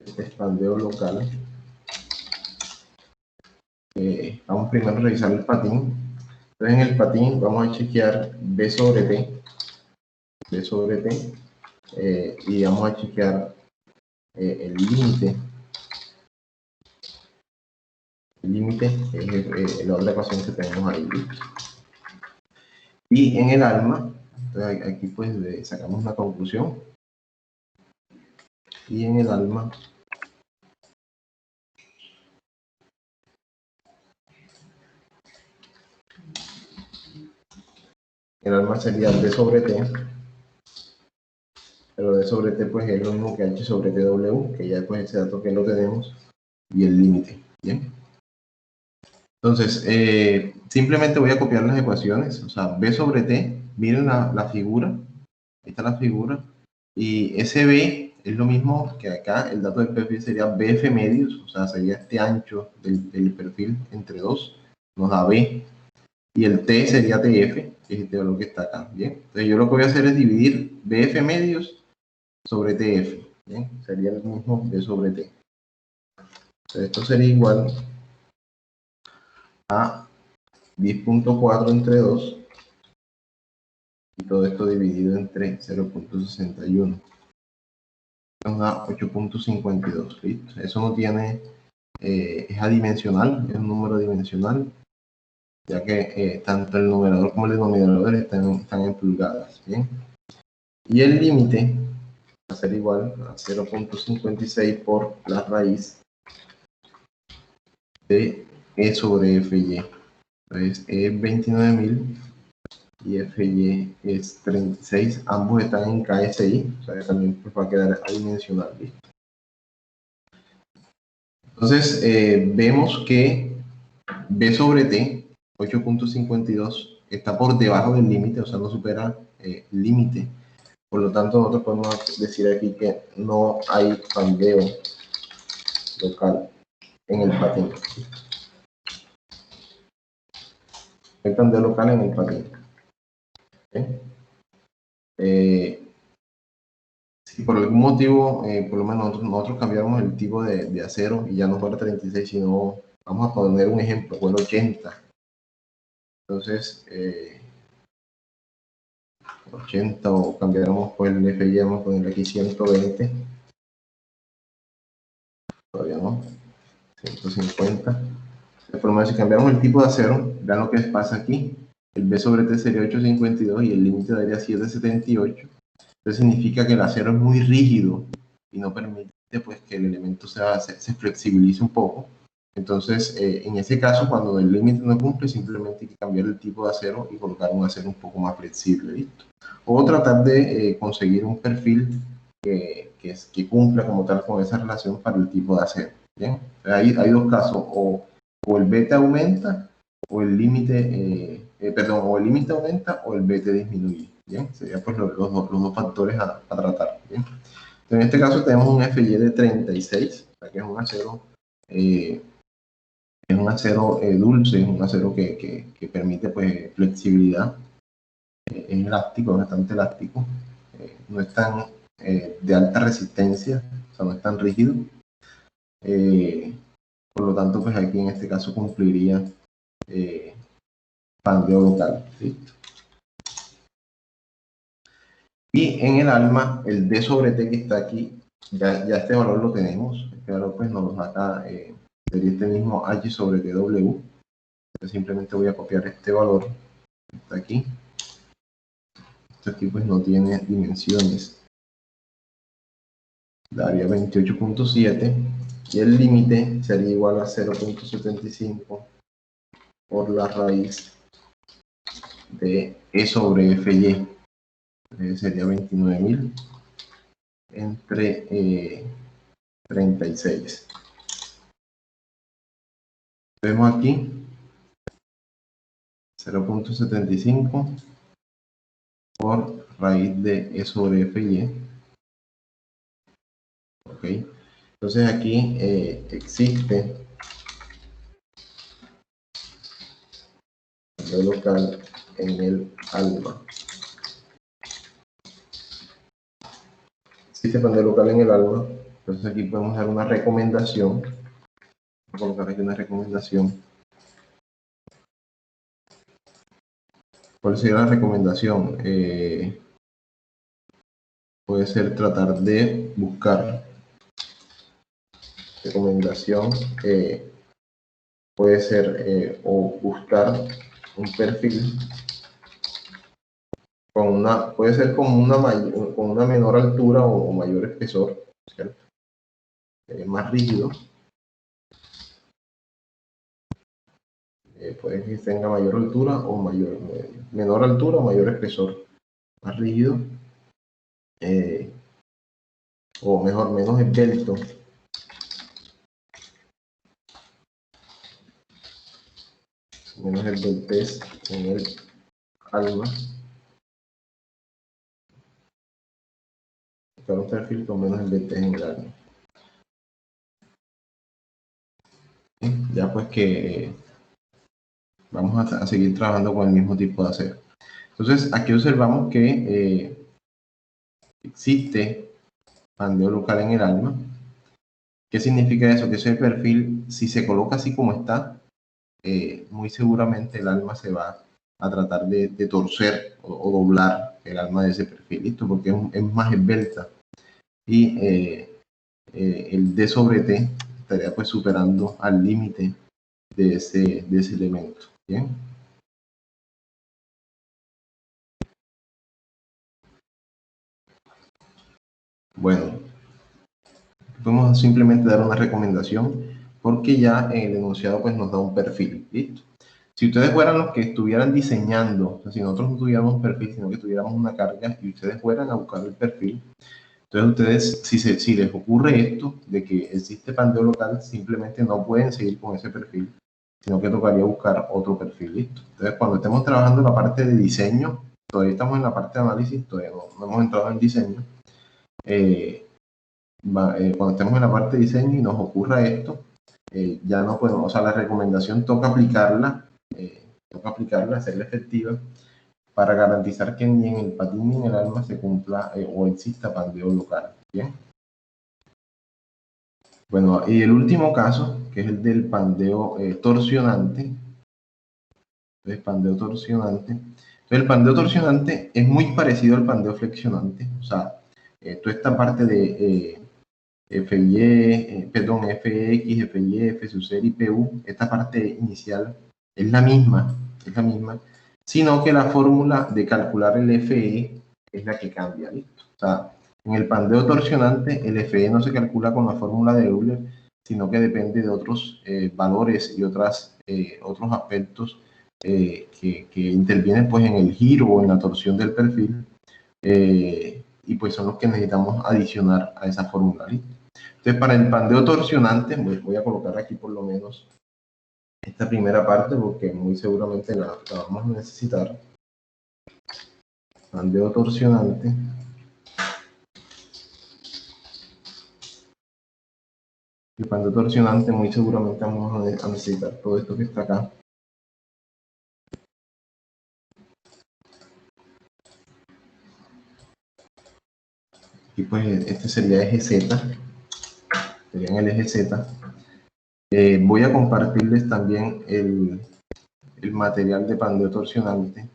Este es pandeo local. Vamos primero a revisar el patín. Entonces en el patín vamos a chequear B sobre T. B sobre T. Y vamos a chequear el límite. El límite es la otra ecuación que tenemos ahí. Y en el alma, entonces aquí pues sacamos una conclusión. Y en el alma sería D sobre T, pero D sobre T pues es lo mismo que H sobre TW, que ya pues ese dato que lo tenemos, y el límite, ¿bien? Entonces, simplemente voy a copiar las ecuaciones, o sea, B sobre T, miren la figura, ahí está la figura, y ese B es lo mismo que acá, el dato del perfil sería BF medios, o sea, sería este ancho del perfil entre 2, nos da B, y el T sería TF, que es este valor que está acá, ¿bien? Entonces yo lo que voy a hacer es dividir BF medios sobre TF, ¿bien? Sería el mismo B sobre T. Entonces esto sería igual a 10.4 entre 2, y todo esto dividido entre 0.61. Nos da 8.52, ¿listo? Eso no tiene, es adimensional, es un número dimensional, ya que tanto el numerador como el denominador están en pulgadas, ¿bien? Y el límite va a ser igual a 0.56 por la raíz de E sobre FY. Entonces E es 29.000 y FY es 36, ambos están en KSI, o sea que también pues va a quedar adimensional, ¿listo? Entonces, vemos que B sobre T, 8.52, está por debajo del límite, o sea, no supera el límite. Por lo tanto, nosotros podemos decir aquí que no hay pandeo local en el patín. Hay pandeo local en el patín. ¿Okay? Si por algún motivo, por lo menos nosotros cambiamos el tipo de acero y ya no fuera 36, sino, vamos a poner un ejemplo, fuera 80. Entonces, 80 o cambiáramos por el FI, vamos a poner aquí 120. Todavía no. 150. De forma, si cambiamos el tipo de acero, vean lo que pasa aquí. El B sobre T sería 852 y el límite daría 778. Eso significa que el acero es muy rígido y no permite pues, que el elemento se flexibilice un poco. Entonces, en ese caso, cuando el límite no cumple, simplemente hay que cambiar el tipo de acero y colocar un acero un poco más flexible. ¿Listo? O tratar de conseguir un perfil que cumpla como tal con esa relación para el tipo de acero. ¿Bien? Hay dos casos, o el beta aumenta o el límite, o el límite aumenta o el beta disminuye. Bien, serían pues los dos factores a tratar. Bien. En este caso tenemos un FY de 36, o sea, que es un acero, dulce, un acero que permite pues flexibilidad, es elástico, es bastante elástico, no es tan de alta resistencia, o sea, no es tan rígido. Por lo tanto, pues aquí en este caso cumpliría pandeo local. ¿Listo? Y en el alma, el D sobre T que está aquí, ya este valor lo tenemos. Este valor pues nos lo saca, sería este mismo H sobre TW. Entonces simplemente voy a copiar este valor que está aquí. Esto aquí pues no tiene dimensiones. Daría 28.7 y el límite sería igual a 0.75 por la raíz de E sobre FY. Sería 29.000 entre 36. Vemos aquí 0.75 por raíz de E sobre FY. Ok. Entonces aquí existe pandeo local en el alma. Existe pandeo local en el alma. Entonces aquí podemos dar una recomendación. Voy a colocar aquí una recomendación. ¿Cuál sería la recomendación? Puede ser tratar de buscar. Recomendación puede ser o buscar un perfil con puede ser con una menor altura o mayor espesor, ¿cierto? Más rígido. Puede que tenga mayor altura o menor altura o mayor espesor, más rígido, o mejor, menos esbelto. Menos esbeltez en el alma. Buscar un perfil con menos esbeltez en el alma. Ya pues que vamos a seguir trabajando con el mismo tipo de acero. Entonces aquí observamos que existe pandeo local en el alma. ¿Qué significa eso? Que ese perfil, si se coloca así como está, muy seguramente el alma se va a tratar de torcer o doblar el alma de ese perfil, ¿listo? Porque es más esbelta. Y el D sobre T estaría pues superando al límite de ese elemento. ¿Bien? Bueno, podemos simplemente dar una recomendación porque ya el enunciado pues nos da un perfil. ¿Listo? Si ustedes fueran los que estuvieran diseñando, o sea, si nosotros no tuviéramos un perfil, sino que tuviéramos una carga y ustedes fueran a buscar el perfil, Entonces ustedes, si les ocurre esto, de que existe pandeo local, simplemente no pueden seguir con ese perfil, sino que tocaría buscar otro perfil, listo. Entonces cuando estemos trabajando en la parte de diseño, todavía estamos en la parte de análisis, todavía no hemos entrado en diseño, cuando estemos en la parte de diseño y nos ocurra esto, ya no podemos, o sea, la recomendación toca aplicarla, hacerla efectiva, para garantizar que ni en el patín ni en el alma se cumpla o exista pandeo local. ¿Bien? Bueno, y el último caso, que es el del pandeo torsionante. Entonces, pandeo torsionante. Entonces, el pandeo torsionante es muy parecido al pandeo flexionante. O sea, toda esta parte de FX, FY, F sub 0 y PU, esta parte inicial es la misma, sino que la fórmula de calcular el FE es la que cambia, ¿listo? O sea, en el pandeo torsionante, el FE no se calcula con la fórmula de Euler, sino que depende de otros valores y otros aspectos que intervienen pues, en el giro o en la torsión del perfil, y pues son los que necesitamos adicionar a esa fórmula, ¿listo? Entonces, para el pandeo torsionante, pues voy a colocar aquí por lo menos esta primera parte, porque muy seguramente la vamos a necesitar. Pandeo torsionante. El pandeo torsionante, muy seguramente vamos a necesitar todo esto que está acá. Y pues este sería eje Z. Sería en el eje Z. Voy a compartirles también el material de pandeo torsionante,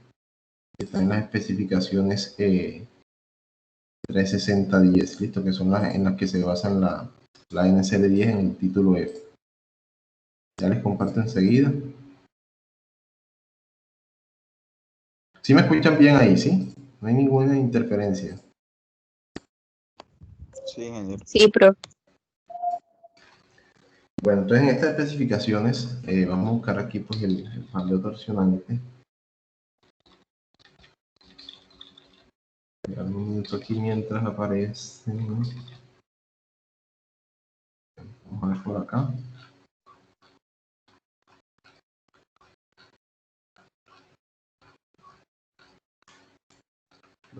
que está en las especificaciones 36010, listo, que son en las que se basa la NCL10 en el título F. Ya les comparto enseguida. ¿Sí me escuchan bien ahí, sí? No hay ninguna interferencia. Sí, ingeniero. Sí, profe. Bueno, entonces en estas especificaciones vamos a buscar aquí pues el pandeo torsionante. Un minuto aquí mientras aparece. Vamos a ver por acá.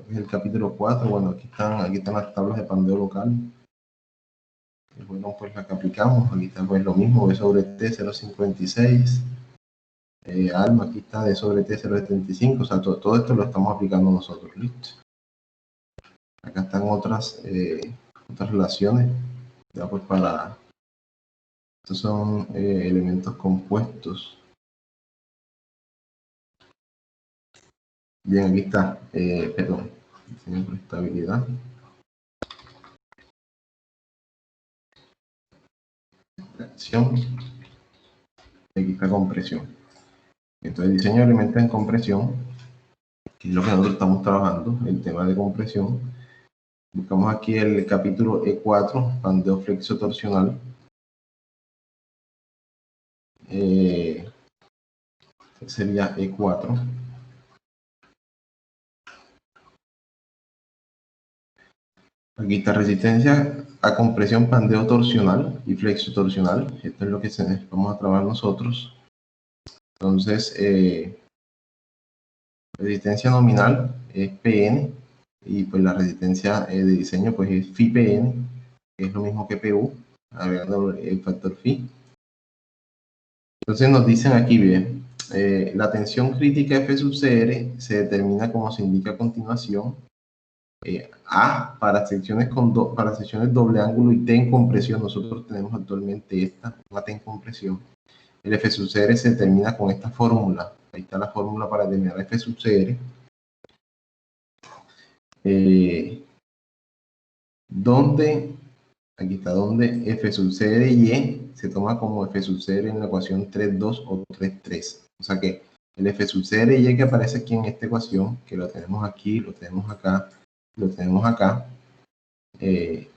Es el capítulo 4. Bueno, aquí están las tablas de pandeo local. Y bueno, pues la que aplicamos. Aquí está pues lo mismo, B sobre T 0.56. Alma, aquí está D sobre T 0.75. O sea, todo esto lo estamos aplicando nosotros. Listo. Acá están otras relaciones. Ya pues para... Estos son elementos compuestos. Bien, aquí está. Perdón. Diseño por estabilidad. Acción. Aquí está compresión. Entonces, diseño de elementos en compresión, que es lo que nosotros estamos trabajando, el tema de compresión. Buscamos aquí el capítulo E4, pandeo flexo torsional. Sería E4. Aquí está resistencia a compresión, pandeo torsional y flexo torsional. Esto es lo que vamos a trabajar nosotros. Entonces, resistencia nominal es PN, y pues la resistencia de diseño pues es Φ/PN, que es lo mismo que PU, agregando el factor Φ. Entonces nos dicen aquí, bien, la tensión crítica F sub CR se determina como se indica a continuación. A para secciones doble ángulo y T en compresión. Nosotros tenemos actualmente una T en compresión. El F sub CR se determina con esta fórmula. Ahí está la fórmula para determinar F sub CR. Aquí está donde F sub CR y se toma como F sub CR en la ecuación 3.2 o 3.3. O sea que el F sub CR y que aparece aquí en esta ecuación, que lo tenemos aquí, lo tenemos acá, lo tenemos acá, se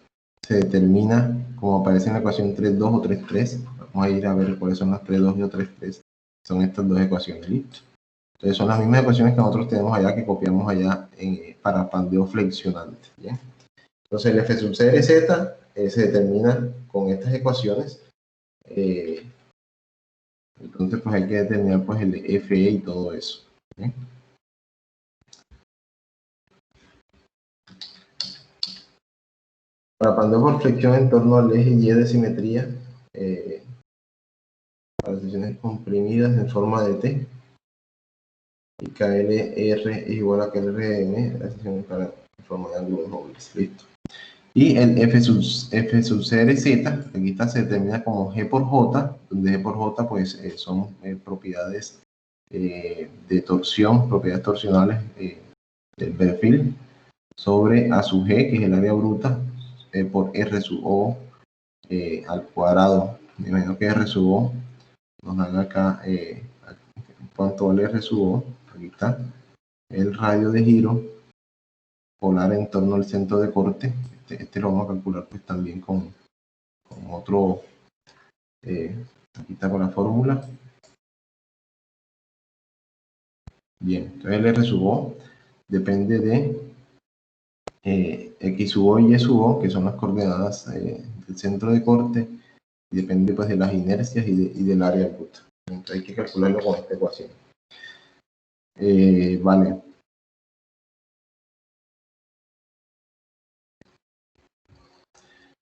determina como aparece en la ecuación 3.2 o 3.3. Vamos a ir a ver cuáles son las 3.2 y 3.3. Son estas dos ecuaciones, listo. Entonces son las mismas ecuaciones que nosotros tenemos allá, que copiamos allá para pandeo flexionante. ¿Bien? Entonces el F sub C de Z se determina con estas ecuaciones. Entonces pues hay que determinar pues el FE y todo eso. ¿Sí? Para pandeo por flexión en torno al eje Y de simetría, para secciones comprimidas en forma de T, y KLR es igual a KLRM, la sección en forma de ángulos dobles. Listo. Y el F sub C de Z, aquí está, se determina como G por J, donde G por J pues son propiedades de torsión, propiedades torsionales del perfil, sobre A sub G, que es el área bruta, por R sub O al cuadrado. Me imagino que R sub O nos dan acá cuánto vale R sub O. Aquí está el radio de giro polar en torno al centro de corte. Este lo vamos a calcular pues también con otro, aquí está con la fórmula. Bien, entonces el R sub O depende de X sub O y Y sub O, que son las coordenadas del centro de corte, y depende pues de las inercias y del área bruta. Entonces hay que calcularlo con esta ecuación. Vale.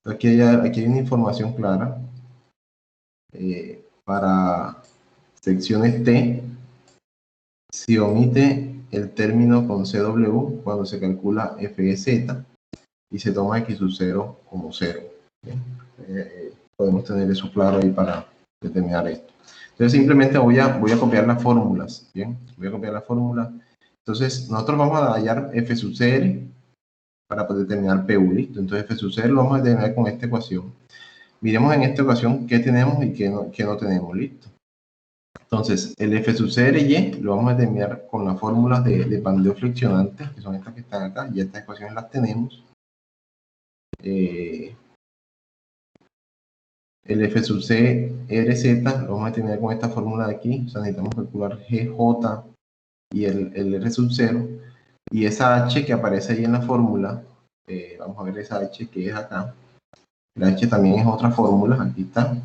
Aquí hay una información clara. Para secciones T, se omite el término con CW cuando se calcula FEZ y se toma X sub 0 como 0. Podemos tener eso claro ahí para determinar esto. Entonces simplemente voy a copiar las fórmulas. Bien, voy a copiar las fórmulas. Entonces nosotros vamos a hallar F sub CR para poder determinar PU. Listo. Entonces F sub CR lo vamos a determinar con esta ecuación. Miremos en esta ecuación qué tenemos y qué no tenemos. Listo. Entonces, el F sub CRY lo vamos a determinar con las fórmulas de pandeo flexionante, que son estas que están acá, y estas ecuaciones las tenemos. El F sub CRZ lo vamos a determinar con esta fórmula de aquí, o sea, necesitamos calcular GJ y el R sub 0, y esa H que aparece ahí en la fórmula, vamos a ver esa H que es acá, la H también es otra fórmula, aquí está.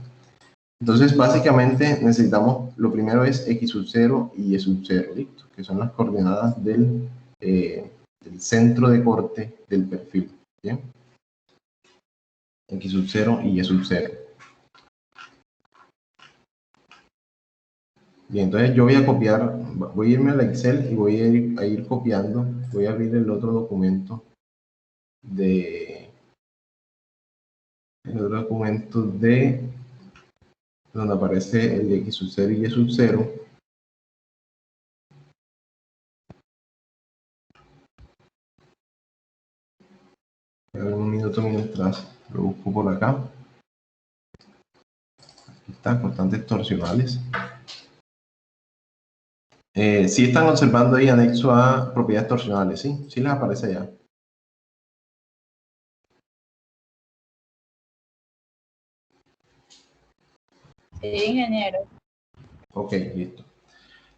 Entonces, básicamente, necesitamos, lo primero es X sub 0 y Y sub 0, ¿listo? Que son las coordenadas del centro de corte del perfil, ¿bien? X sub 0 y Y sub 0. Bien, entonces yo voy a copiar, voy a irme al Excel y voy a ir copiando, voy a abrir el otro documento donde aparece el X sub 0 y Y sub 0. Un minuto mientras lo busco por acá. Aquí está, constantes torsionales. Sí están observando ahí anexo a propiedades torsionales, ¿sí? Sí les aparece allá. Sí, ingeniero. Ok, listo.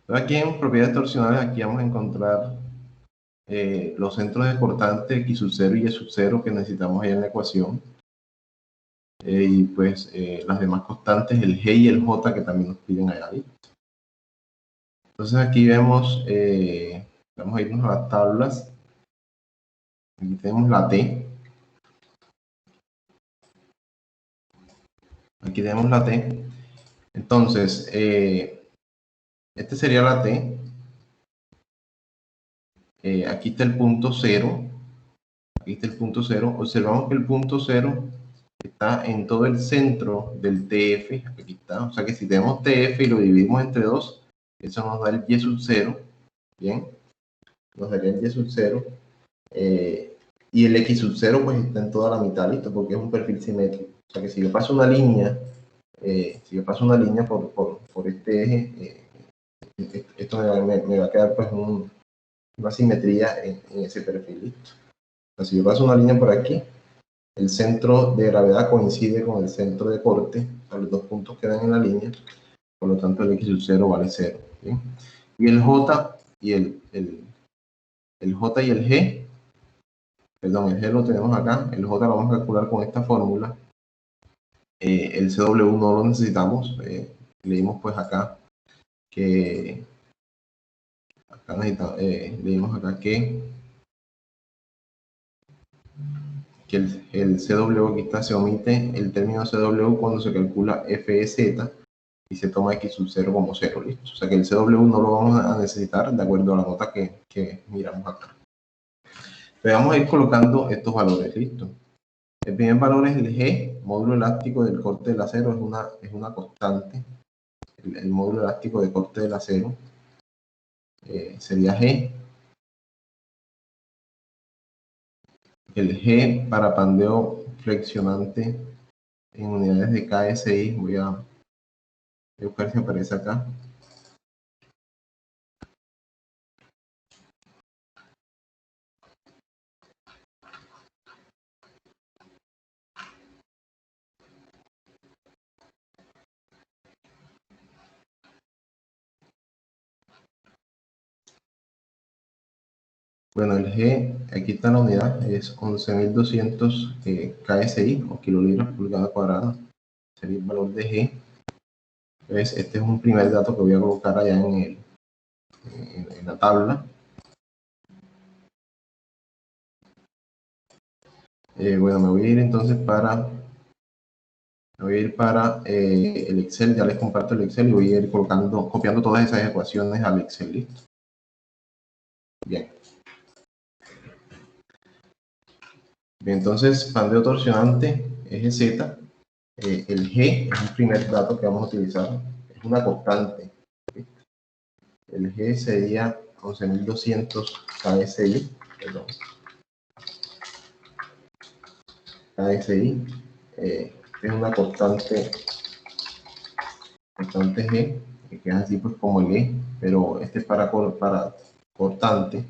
Entonces aquí en propiedades torsionales, aquí vamos a encontrar los centros de cortante X sub 0 y Y sub 0 que necesitamos ahí en la ecuación. Y pues las demás constantes, el G y el J que también nos piden allá. ¿Listo? Entonces aquí vemos, vamos a irnos a las tablas. Aquí tenemos la T. Aquí tenemos la T. Entonces, este sería la T. Aquí está el punto 0. Aquí está el punto 0. Observamos que el punto 0 está en todo el centro del TF. Aquí está. O sea que si tenemos TF y lo dividimos entre 2, eso nos da el Y sub 0. Bien. Nos daría el Y sub 0. Y el X sub 0 pues está en toda la mitad, listo, porque es un perfil simétrico. O sea que si yo paso una línea, por este eje, esto me va a quedar pues una simetría en ese perfil, listo. O sea, si yo paso una línea por aquí, el centro de gravedad coincide con el centro de corte, o sea, los dos puntos quedan en la línea, por lo tanto el X sub 0 vale 0. ¿Bien? Y el J y el J y el G perdón, el G lo tenemos acá, el J lo vamos a calcular con esta fórmula. El CW no lo necesitamos, leímos pues acá que leímos acá que el CW aquí está, se omite el término CW cuando se calcula FZ y se toma X sub 0 como 0, listo. O sea que el CW no lo vamos a necesitar de acuerdo a la nota que miramos acá. Pero vamos a ir colocando estos valores, listo. El primer valor es el G, módulo elástico del corte del acero, es una constante. El módulo elástico de corte del acero sería G. El G para pandeo flexionante en unidades de KSI, voy a buscar si aparece acá. Bueno, el G, aquí está la unidad, es 11.200 KSI o kilolibras pulgada cuadrada, sería el valor de G. Entonces, este es un primer dato que voy a colocar allá en la tabla. Bueno, me voy a ir entonces para el Excel, ya les comparto el Excel y voy a ir copiando todas esas ecuaciones al Excel, listo. Bien. Bien, entonces, pandeo torsionante, eje Z, el G es el primer dato que vamos a utilizar, es una constante. ¿Listo? El G sería 11.200 KSI, perdón. KSI, es una constante G, que es así pues como el E, pero este es para cortante.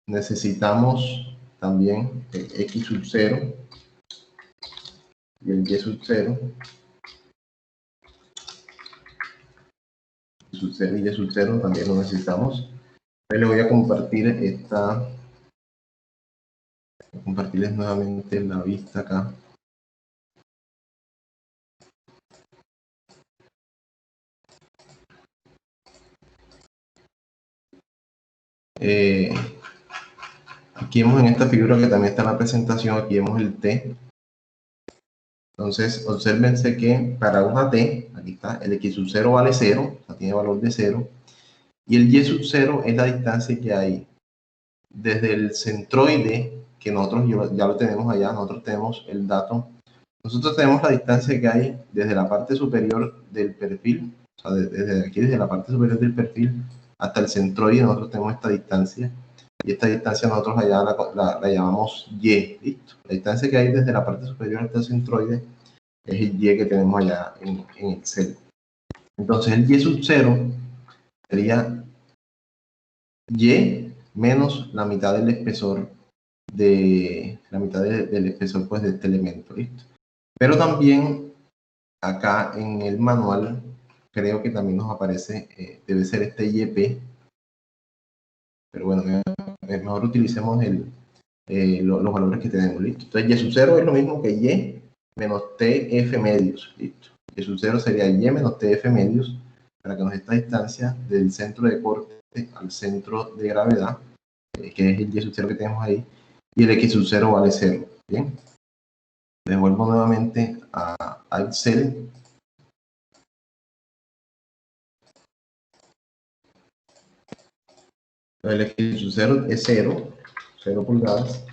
Necesitamos también el X sub 0 y el Y sub 0. Y sub 0 y Y sub 0 también lo necesitamos. Ahora le voy a compartir compartirles nuevamente la vista acá. Aquí vemos en esta figura que también está en la presentación, aquí vemos el T. Entonces, obsérvense que para una T, aquí está, el X sub 0 vale 0, o sea, tiene valor de 0, y el Y sub 0 es la distancia que hay desde el centroide, que nosotros ya lo tenemos allá, nosotros tenemos el dato, nosotros tenemos la distancia que hay desde la parte superior del perfil, o sea, desde aquí, desde la parte superior del perfil hasta el centroide, nosotros tenemos esta distancia, y esta distancia nosotros allá la llamamos Y, listo. La distancia que hay desde la parte superior hasta el centroide es el Y que tenemos allá en Excel. Entonces el Y sub 0 sería Y menos la mitad del espesor del espesor pues de este elemento, listo. Pero también acá en el manual creo que también nos aparece, debe ser este YP, pero bueno, mejor utilicemos los valores que tenemos, listo. Entonces Y sub 0 es lo mismo que Y menos TF medios, listo. Y sub 0 sería Y menos TF medios, para que nos dé esta distancia del centro de corte al centro de gravedad, que es el Y sub 0 que tenemos ahí, y el X sub 0 vale 0, ¿bien? Devuelvo nuevamente a Excel. El X sub 0 es 0 pulgadas,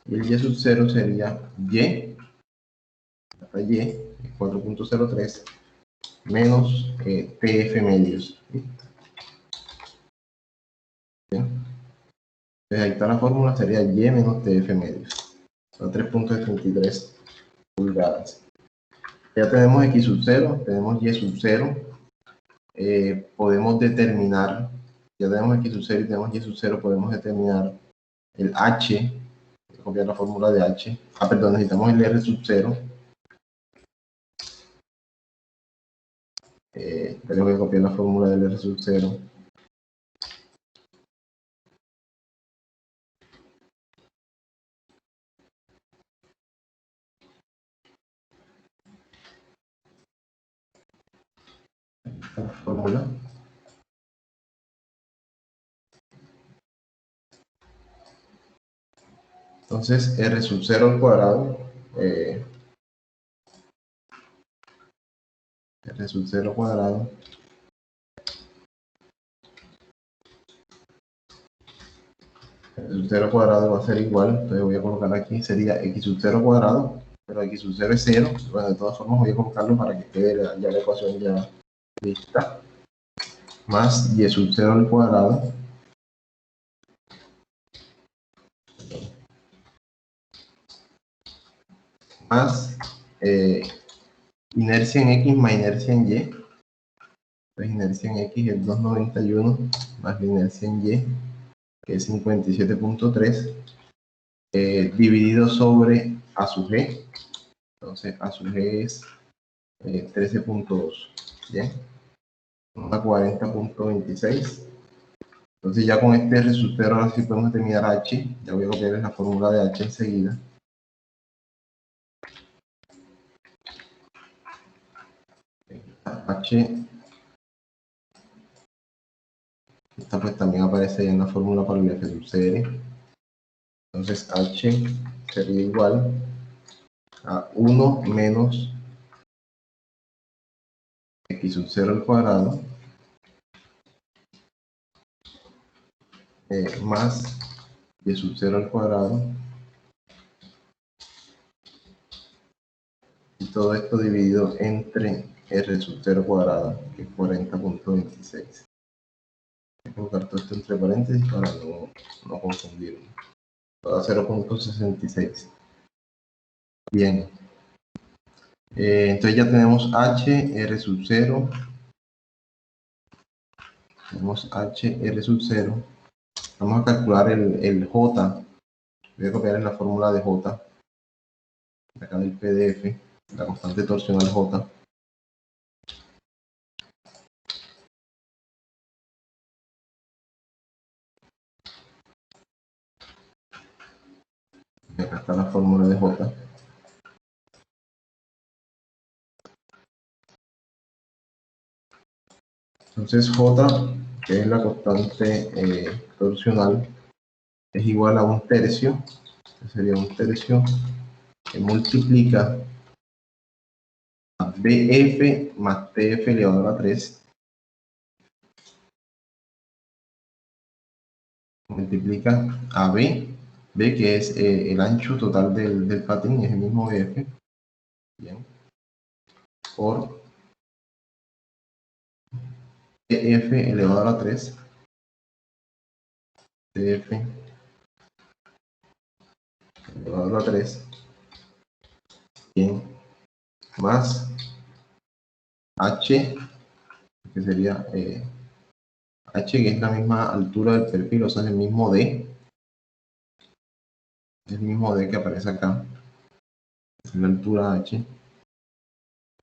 y el Y sub 0 sería Y, hasta Y, 4.03, menos TF medios. Bien. Entonces ahí está la fórmula, sería Y menos TF medios. Son 3.33 pulgadas. Ya tenemos X sub 0, tenemos Y sub 0. Podemos determinar, ya tenemos X sub 0 y tenemos Y sub 0, podemos determinar el H, copiar la fórmula de H. Perdón, necesitamos el R sub 0. Ya les voy a copiar la fórmula del R sub 0. La fórmula. Entonces, R sub 0 al cuadrado, R sub 0 cuadrado, R sub 0 cuadrado va a ser igual, entonces voy a colocar aquí, sería X sub 0 cuadrado, pero X sub 0 es 0, bueno, de todas formas voy a colocarlo para que quede ya la ecuación ya lista, más Y sub 0 al cuadrado, más inercia en X más inercia en Y. Entonces inercia en X es 291 más la inercia en Y, que es 57.3, dividido sobre A sub G. Entonces A sub G es 13.2, ¿bien? A 40.26. Entonces ya con este R sub 0 ahora sí podemos determinar H. Ya voy a copiar la fórmula de H enseguida. H, esta pues también aparece en la fórmula para el F sub CR. Entonces H sería igual a 1 menos X sub 0 al cuadrado más Y sub 0 al cuadrado, y todo esto dividido entre R sub 0 cuadrado, que es 40.26. Voy a colocar todo esto entre paréntesis para no confundirme. Todo a 0.66. Bien. Entonces ya tenemos H, R sub 0. Tenemos H, R sub 0. Vamos a calcular el J. Voy a copiar en la fórmula de J. De acá del PDF. La constante torsional J. Y acá está la fórmula de J. Entonces J, que es la constante torsional, es igual a 1/3. Sería 1/3 que multiplica a BF más TF elevado a la 3. Multiplica a B que es el ancho total del patín, es el mismo BF. Bien. Por TF elevado a la 3. TF elevado a la 3. Bien. Más H, que sería H, que es la misma altura del perfil, o sea, es el mismo D. El mismo D que aparece acá. Es la altura H,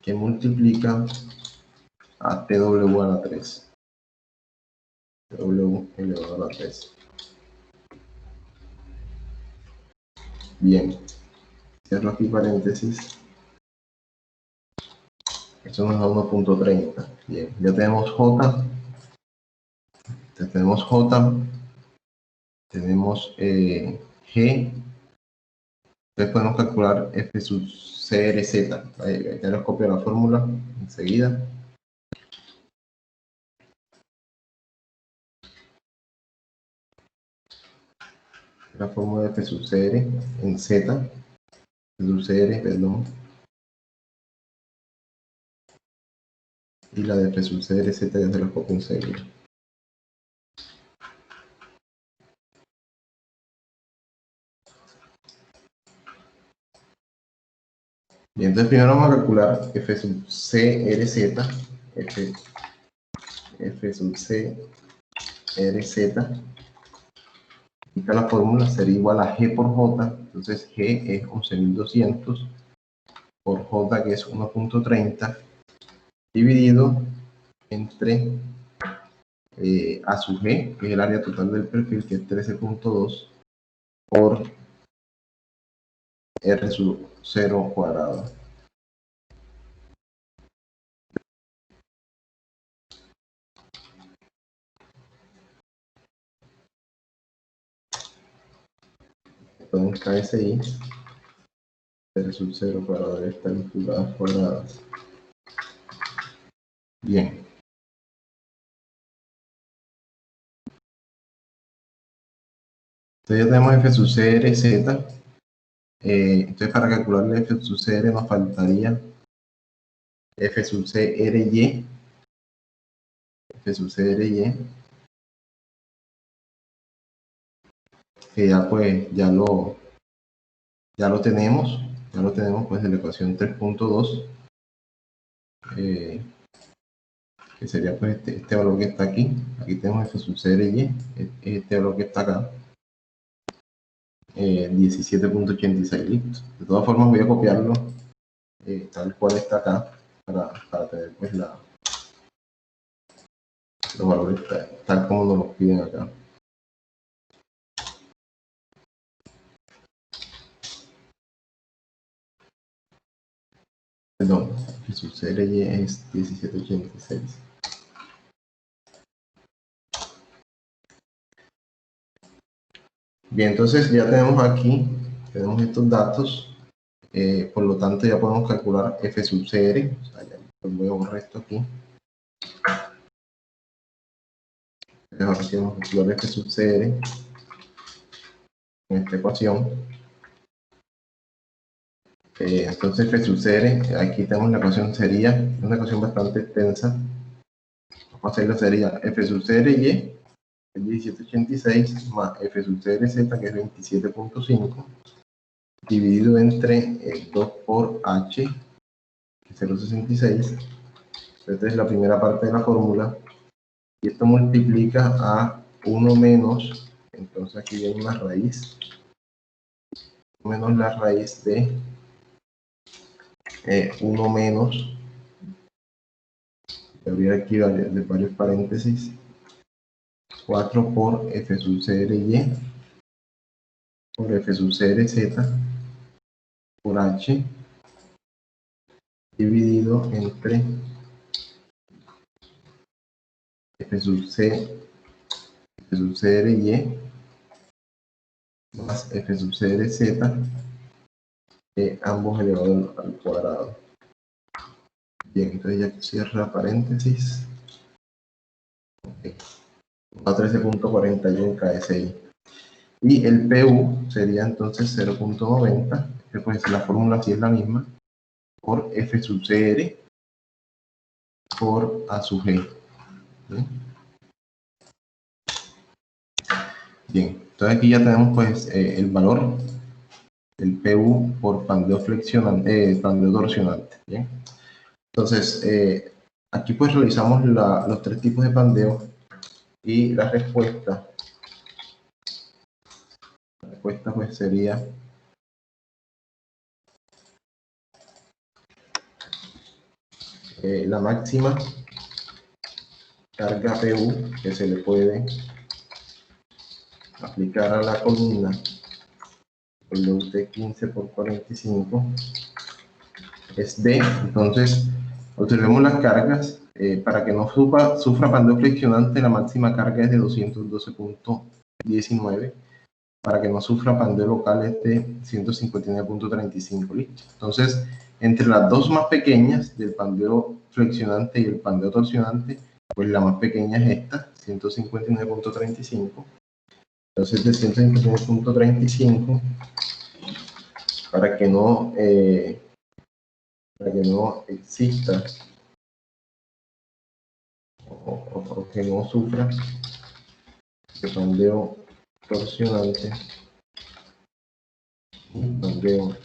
que multiplica a TW a la 3. TW elevado a la 3. Bien. Cierro aquí paréntesis. Eso nos da 1.30. Bien. Ya tenemos J. Ya tenemos J. Tenemos G. Entonces podemos calcular F sub CRZ. Ya les copio la fórmula enseguida. La fórmula de F sub CR en Z. F sub CR, perdón. Y la de F sub CRZ ya se las copio enseguida. Bien, entonces primero vamos a calcular F sub CRZ. F sub CRZ. Aquí está la fórmula, sería igual a G por J. Entonces G es 11.200 por J, que es 1.30, dividido entre A sub G, que es el área total del perfil, que es 13.2, por R sub 0 cuadrado. Entonces KSI, R sub 0 cuadrado debe estar en pulgadas cuadradas. Bien. Entonces ya tenemos F sub CR, Z. Entonces para calcular la F sub CR nos faltaría F sub CRY. F sub CRY. Que ya pues ya lo tenemos. Ya lo tenemos pues en la ecuación 3.2. Que sería pues este valor que está aquí. Aquí tenemos F sub CRY. Este valor que está acá. 17.86, listo. De todas formas voy a copiarlo tal cual está acá para tener pues los valores tal como nos los piden acá. Perdón, su serie es 1786. Bien, entonces ya tenemos aquí, tenemos estos datos, por lo tanto ya podemos calcular F sub CR, o sea, ya voy a borrar esto aquí. Ahora que vamos a calcular F sub CR en esta ecuación. Entonces F sub CR, aquí tenemos la ecuación, sería una ecuación bastante extensa. Vamos a hacerlo, sería F sub CRY, el 1786, más F sub CRZ, que es 27.5, dividido entre 2 por H, que es 0.66. Esta es la primera parte de la fórmula. Y esto multiplica a 1 menos, entonces aquí viene una raíz, menos la raíz de 1 menos, voy a abrir aquí varios paréntesis, 4 por F sub CRY, por F sub CRZ, por H, dividido entre F sub CRY más F sub CRZ, ambos elevados al cuadrado. Bien, entonces ya cierra paréntesis. Okay. A 13.41 KSI. Y el PU sería entonces 0.90, que pues la fórmula sí es la misma, por F sub CR por A sub G. Bien, entonces aquí ya tenemos pues el valor del PU por pandeo flexionante, pandeo torsionante. Bien, entonces aquí pues realizamos los tres tipos de pandeo y la respuesta pues sería la máxima carga PU que se le puede aplicar a la columna, el de usted 15 por 45 es D. Entonces observemos las cargas. Para que no sufra pandeo flexionante, la máxima carga es de 212.19. Para que no sufra pandeo local es de 159.35. Listo. Entonces, entre las dos más pequeñas, del pandeo flexionante y el pandeo torsionante, pues la más pequeña es esta, 159.35. Entonces, de 159.35, para que no exista o que no sufra de pandeo torsionante y pandeo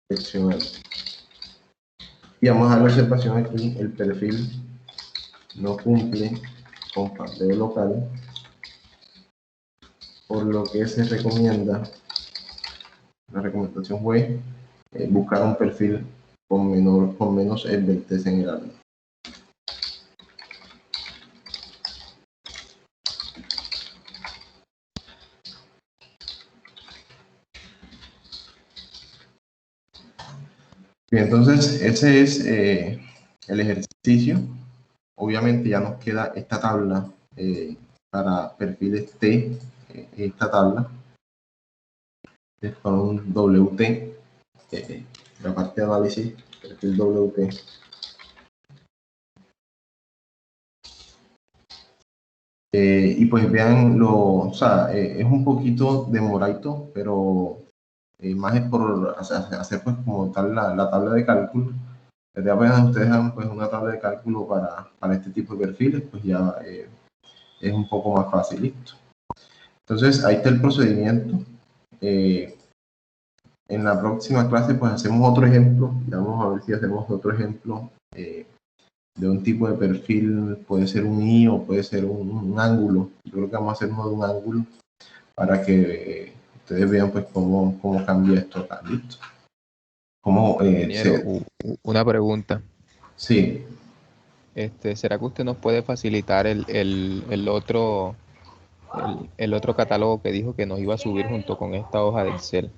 flexionante. Y vamos a dar la observación aquí, el perfil no cumple con pandeo local, por lo que se recomienda, la recomendación fue buscar un perfil con menos advertencia en el área. Bien, entonces ese es el ejercicio. Obviamente ya nos queda esta tabla para perfiles T, esta tabla es con un WT, la parte de análisis, perfil WT. Y pues vean, o sea, es un poquito demoradito, pero más es por hacer pues como tal la tabla de cálculo. Desde apenas ustedes hagan pues una tabla de cálculo para este tipo de perfiles, pues ya es un poco más facilito. Entonces ahí está el procedimiento. En la próxima clase pues hacemos otro ejemplo, y vamos a ver si hacemos otro ejemplo de un tipo de perfil, puede ser un I o puede ser un ángulo. Yo creo que vamos a hacer uno de un ángulo para que ustedes vean pues cómo cambia esto acá, ¿listo? Cómo, Ingeniero, una pregunta. Sí. ¿Será que usted nos puede facilitar el otro catálogo que dijo que nos iba a subir junto con esta hoja de Excel?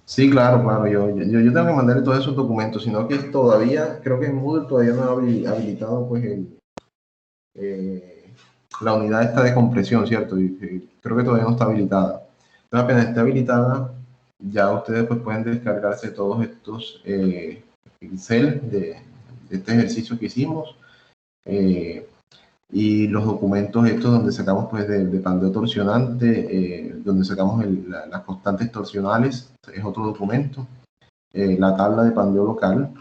Sí, claro, claro. Yo tengo que mandarle todos esos documentos, sino que todavía, creo que en Moodle todavía no ha habilitado pues la unidad esta de compresión, ¿cierto? Y creo que todavía no está habilitada. Entonces, apenas esté habilitada, ya ustedes pues pueden descargarse todos estos Excel de este ejercicio que hicimos y los documentos estos donde sacamos pues de pandeo torsionante, donde sacamos las constantes torsionales, es otro documento, la tabla de pandeo local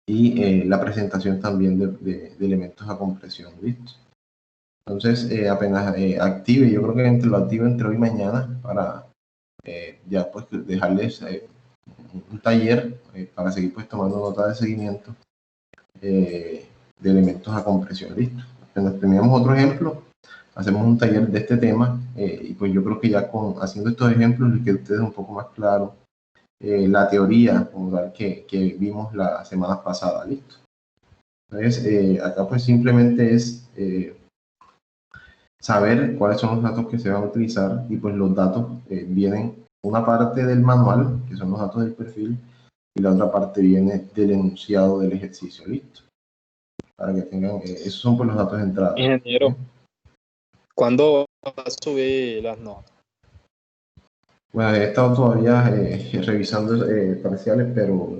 y la presentación también de elementos a compresión, ¿listo? Entonces, apenas active, yo creo que lo active entre hoy y mañana para ya pues dejarles un taller para seguir pues tomando nota de seguimiento de elementos a compresión, listo. Apenas terminamos otro ejemplo, hacemos un taller de este tema y pues yo creo que ya haciendo estos ejemplos les queda a ustedes un poco más claro la teoría como tal que vimos la semana pasada, listo. Entonces, acá pues simplemente es saber cuáles son los datos que se van a utilizar y pues los datos vienen una parte del manual, que son los datos del perfil, y la otra parte viene del enunciado del ejercicio, listo. Para que tengan, esos son pues los datos de entrada. Ingeniero, ¿Sí? ¿cuándo va a subir las notas? Bueno, he estado todavía revisando parciales, pero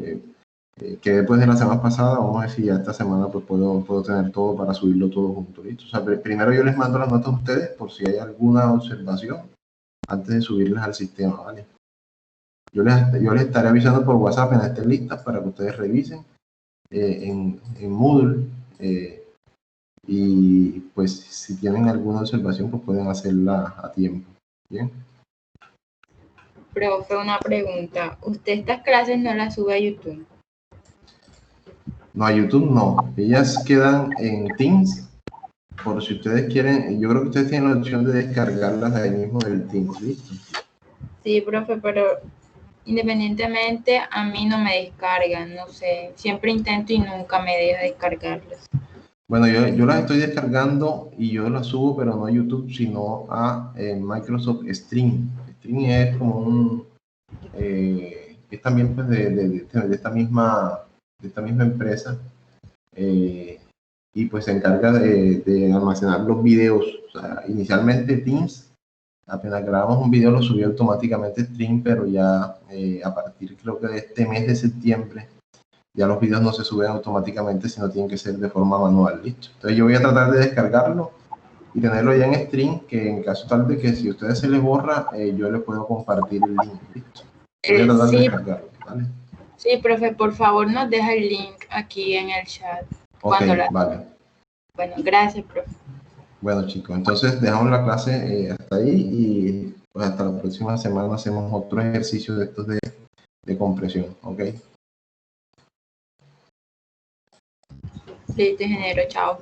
que después de la semana pasada, vamos a ver si ya esta semana pues puedo tener todo para subirlo todo junto, ¿listo? O sea, primero yo les mando las notas a ustedes por si hay alguna observación antes de subirlas al sistema, ¿vale? Yo les estaré avisando por WhatsApp en estas listas para que ustedes revisen en Moodle y pues si tienen alguna observación pues pueden hacerla a tiempo, ¿bien? Profe, una pregunta. ¿Usted estas clases no las sube a YouTube? No, a YouTube no. Ellas quedan en Teams. Por si ustedes quieren, yo creo que ustedes tienen la opción de descargarlas ahí mismo del Teams, ¿listo? Sí, profe, pero independientemente a mí no me descargan, no sé. Siempre intento y nunca me deja descargarlas. Bueno, yo las estoy descargando y yo las subo, pero no a YouTube, sino a Microsoft Stream. Stream es como es también pues de esta misma empresa y pues se encarga de almacenar los videos. O sea, inicialmente Teams, apenas grabamos un video lo subió automáticamente Stream, pero ya a partir creo que de este mes de septiembre ya los videos no se suben automáticamente, sino tienen que ser de forma manual, ¿listo? Entonces yo voy a tratar de descargarlo y tenerlo ya en stream, que en caso tal de que si a ustedes se les borra, yo les puedo compartir el link, ¿listo? Voy a tratar de descargarlo, ¿vale? Sí, profe, por favor nos deja el link aquí en el chat. Ok, vale. Bueno, gracias, profe. Bueno, chicos, entonces dejamos la clase hasta ahí y pues hasta la próxima semana hacemos otro ejercicio de estos de compresión, ¿ok? Listo, ingeniero, chao.